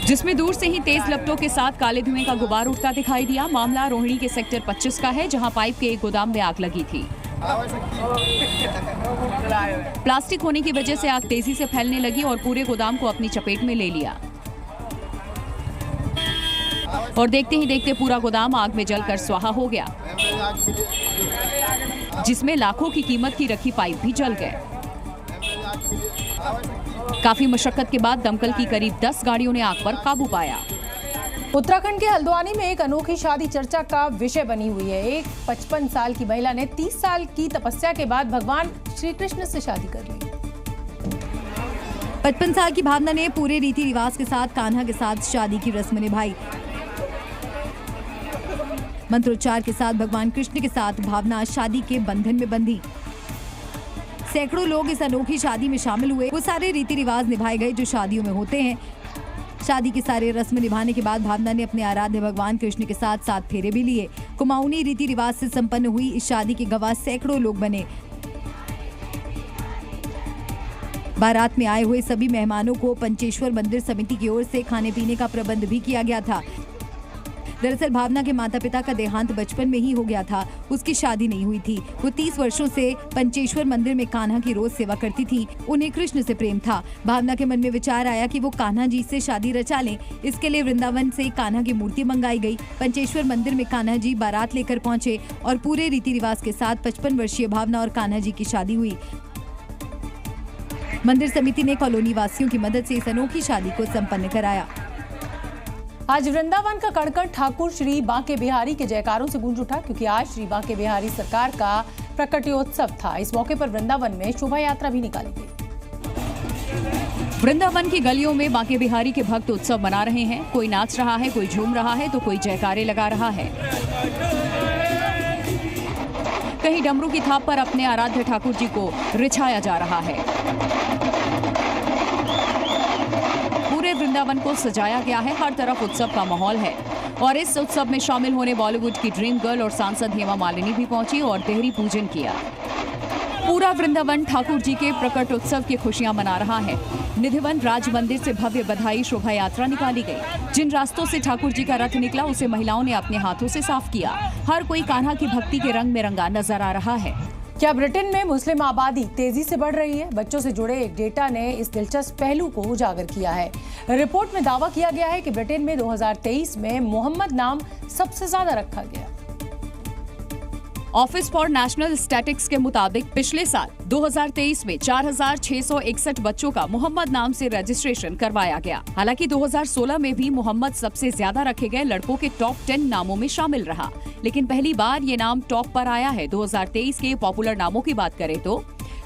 जिसमें दूर से ही तेज लपटों के साथ काले धुएं का गुबार उठता दिखाई दिया। मामला रोहिणी के सेक्टर 25 का है जहां पाइप के एक गोदाम में आग लगी थी। प्लास्टिक होने की वजह से आग तेजी से फैलने लगी और पूरे गोदाम को अपनी चपेट में ले लिया और देखते ही देखते पूरा गोदाम आग में जलकर स्वाहा हो गया, जिसमें लाखों की कीमत की रखी पाइप भी जल गए। काफी मशक्कत के बाद दमकल की करीब 10 गाड़ियों ने आग पर काबू पाया। उत्तराखंड के हल्द्वानी में एक अनोखी शादी चर्चा का विषय बनी हुई है। एक 55 साल की महिला ने 30 साल की तपस्या के बाद भगवान श्री कृष्ण से शादी कर ली। 55 साल की भावना ने पूरे रीति रिवाज के साथ कान्हा के साथ शादी की रस्म निभाई। मंत्रोच्चार के साथ भगवान कृष्ण के साथ भावना शादी के बंधन में बंधी। सैकड़ों लोग इस अनोखी शादी में शामिल हुए। वो सारे रीति रिवाज निभाए गए जो शादियों में होते हैं। शादी की सारे रस्म निभाने के बाद भावना ने अपने आराध्य भगवान कृष्ण के साथ 7 फेरे भी लिए। कुमाऊनी रीति रिवाज से संपन्न हुई इस शादी के गवाह सैकड़ों लोग बने। बारात में आए हुए सभी मेहमानों को पंचेश्वर मंदिर समिति की ओर से खाने पीने का प्रबंध भी किया गया था। दरअसल भावना के माता पिता का देहांत बचपन में ही हो गया था। उसकी शादी नहीं हुई थी। वो 30 वर्षों से पंचेश्वर मंदिर में कान्हा की रोज सेवा करती थी। उन्हें कृष्ण से प्रेम था। भावना के मन में विचार आया कि वो कान्हा जी से शादी रचा लें। इसके लिए वृंदावन से कान्हा की मूर्ति मंगाई गई। पंचेश्वर मंदिर में कान्हा जी बारात लेकर पहुंचे और पूरे रीति रिवाज के साथ 55 वर्षीय भावना और कान्हा जी की शादी हुई। मंदिर समिति ने कॉलोनी वासियों की मदद से इस अनोखी शादी को संपन्न कराया। आज वृंदावन का कड़कड़ ठाकुर श्री बांके बिहारी के जयकारों से गूंज उठा क्योंकि आज श्री बांके बिहारी सरकार का प्रकटोत्सव था। इस मौके पर वृंदावन में शोभा यात्रा भी निकाली गई। वृंदावन की गलियों में बांके बिहारी के भक्त उत्सव मना रहे हैं। कोई नाच रहा है, कोई झूम रहा है तो कोई जयकारे लगा रहा है। कहीं डमरू की थाप पर अपने आराध्य ठाकुर जी को रिझाया जा रहा है। पूरे वृंदावन को सजाया गया है। हर तरफ उत्सव का माहौल है और इस उत्सव में शामिल होने बॉलीवुड की ड्रीम गर्ल और सांसद हेमा मालिनी भी पहुंची और देहरी पूजन किया। पूरा वृंदावन ठाकुर जी के प्रकट उत्सव की खुशियां मना रहा है। निधिवन राज मंदिर से भव्य बधाई शोभा यात्रा निकाली गई। जिन रास्तों से ठाकुर जी का रथ निकला उसे महिलाओं ने अपने हाथों से साफ किया। हर कोई कान्हा की भक्ति के रंग में रंगा नजर आ रहा है। क्या ब्रिटेन में मुस्लिम आबादी तेजी से बढ़ रही है? बच्चों से जुड़े एक डेटा ने इस दिलचस्प पहलू को उजागर किया है। रिपोर्ट में दावा किया गया है कि ब्रिटेन में 2023 में मोहम्मद नाम सबसे ज्यादा रखा गया। ऑफिस फॉर नेशनल स्टैटिस्टिक्स के मुताबिक पिछले साल 2023 में 4,661 बच्चों का मोहम्मद नाम से रजिस्ट्रेशन करवाया गया। हालांकि 2016 में भी मोहम्मद सबसे ज्यादा रखे गए लड़कों के टॉप 10 नामों में शामिल रहा, लेकिन पहली बार ये नाम टॉप पर आया है। 2023 के पॉपुलर नामों की बात करें तो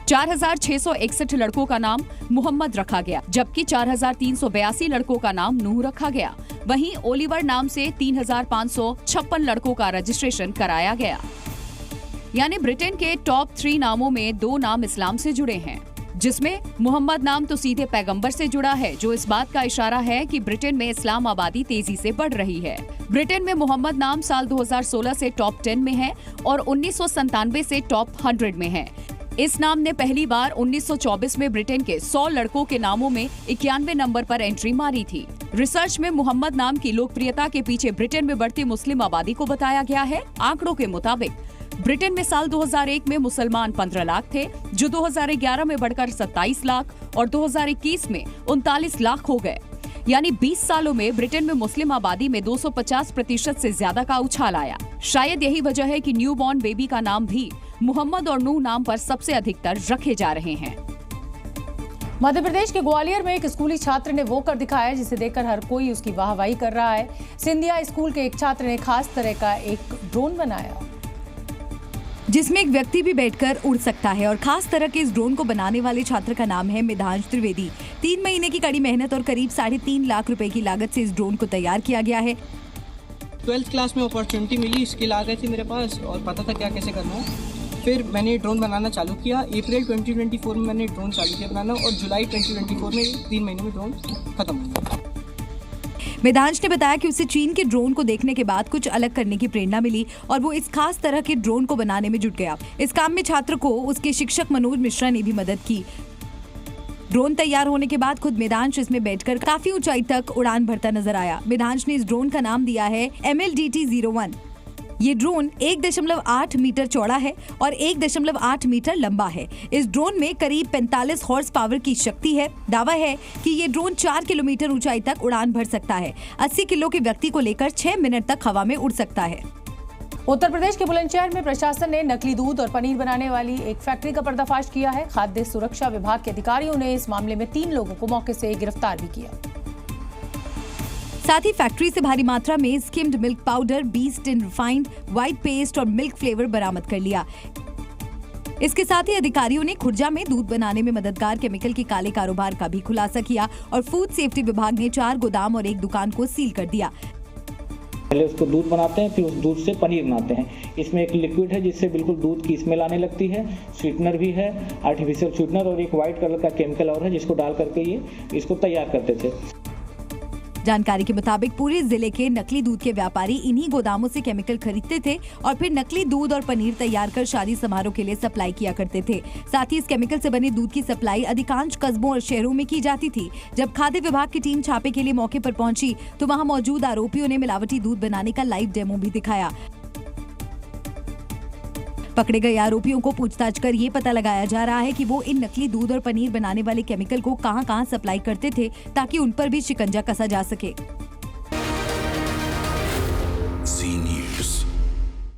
4,661 लड़कों का नाम मोहम्मद रखा गया, जबकि 4,382 लड़कों का नाम नूह रखा गया। वहीं ओलिवर नाम से 3,556 लड़कों का रजिस्ट्रेशन कराया गया। यानी ब्रिटेन के टॉप 3 नामों में 2 नाम इस्लाम से जुड़े हैं, जिसमें मोहम्मद नाम तो सीधे पैगंबर से जुड़ा है, जो इस बात का इशारा है कि ब्रिटेन में इस्लाम आबादी तेजी से बढ़ रही है। ब्रिटेन में मोहम्मद नाम साल 2016 से टॉप 10 में है और 1997 से टॉप 100 में है। इस नाम ने पहली बार 1924 में ब्रिटेन के 100 लड़कों के नामों में 91 नंबर पर एंट्री मारी थी। रिसर्च में मोहम्मद नाम की लोकप्रियता के पीछे ब्रिटेन में बढ़ती मुस्लिम आबादी को बताया गया है। आंकड़ों के मुताबिक ब्रिटेन में साल 2001 में मुसलमान 15 लाख थे, जो 2011 में बढ़कर 27 लाख और 2021 में 39 लाख हो गए। यानी 20 सालों में ब्रिटेन में मुस्लिम आबादी में 250% से ज्यादा का उछाल आया। शायद यही वजह है कि न्यू बॉर्न बेबी का नाम भी मोहम्मद और नूह नाम पर सबसे अधिकतर रखे जा रहे हैं। मध्य प्रदेश के ग्वालियर में एक स्कूली छात्र ने वो कर दिखाया जिसे देखकर हर कोई उसकी वाहवाही कर रहा है। सिंधिया स्कूल के एक छात्र ने खास तरह का एक ड्रोन बनाया, जिसमें एक व्यक्ति भी बैठकर उड़ सकता है। और खास तरह के इस ड्रोन को बनाने वाले छात्र का नाम है मिधांश त्रिवेदी। 3 महीने की कड़ी मेहनत और करीब 3.5 लाख रुपए की लागत से इस ड्रोन को तैयार किया गया है। 12th क्लास में अपॉर्चुनिटी मिली, स्किल आ गई थी मेरे पास और पता था क्या कैसे करना है। फिर मैंने ड्रोन बनाना चालू किया। अप्रैल 2024 में मैंने ड्रोन चालू किया बनाना और जुलाई 2024 में 3 महीने में ड्रोन खत्म हो गया। मिधांश ने बताया कि उसे चीन के ड्रोन को देखने के बाद कुछ अलग करने की प्रेरणा मिली और वो इस खास तरह के ड्रोन को बनाने में जुट गया। इस काम में छात्र को उसके शिक्षक मनोज मिश्रा ने भी मदद की। ड्रोन तैयार होने के बाद खुद मिधांश इसमें बैठकर काफी ऊंचाई तक उड़ान भरता नजर आया। मिधांश ने इस ड्रोन का नाम दिया है MLDT-01। ये ड्रोन 1.8 मीटर चौड़ा है और 1.8 मीटर लंबा है। इस ड्रोन में करीब 45 हॉर्स पावर की शक्ति है। दावा है कि ये ड्रोन 4 किलोमीटर ऊंचाई तक उड़ान भर सकता है। 80 किलो के व्यक्ति को लेकर 6 मिनट तक हवा में उड़ सकता है। उत्तर प्रदेश के बुलंदशहर में प्रशासन ने नकली दूध और पनीर बनाने वाली एक फैक्ट्री का पर्दाफाश किया है। खाद्य सुरक्षा विभाग के अधिकारियों ने इस मामले में 3 लोगों को मौके से गिरफ्तार भी किया। साथ ही फैक्ट्री से भारी मात्रा में स्किम्ड मिल्क पाउडर, बीस्ट इन रिफाइंड व्हाइट पेस्ट और मिल्क फ्लेवर बरामद कर लिया। इसके साथ ही अधिकारियों ने खुर्जा में दूध बनाने में मददगार केमिकल के काले कारोबार का भी खुलासा किया और फूड सेफ्टी विभाग ने 4 गोदाम और 1 दुकान को सील कर दिया। पहले उसको दूध बनाते हैं, फिर उस दूध से पनीर बनाते हैं। इसमें एक लिक्विड है जिससे बिल्कुल दूध की स्मेल आने लगती है। स्वीटनर भी है, आर्टिफिशियल स्वीटनर, और एक व्हाइट कलर का केमिकल और है जिसको डाल करके ये इसको तैयार करते थे। जानकारी के मुताबिक पूरे जिले के नकली दूध के व्यापारी इन्हीं गोदामों से केमिकल खरीदते थे और फिर नकली दूध और पनीर तैयार कर शादी समारोह के लिए सप्लाई किया करते थे। साथ ही इस केमिकल से बने दूध की सप्लाई अधिकांश कस्बों और शहरों में की जाती थी। जब खाद्य विभाग की टीम छापे के लिए मौके पर पहुंची तो वहां मौजूद आरोपियों ने मिलावटी दूध बनाने का लाइव डेमो भी दिखाया। पकड़े गए आरोपियों को पूछताछ कर ये पता लगाया जा रहा है कि वो इन नकली दूध और पनीर बनाने वाले केमिकल को कहां-कहां सप्लाई करते थे ताकि उन पर भी शिकंजा कसा जा सके।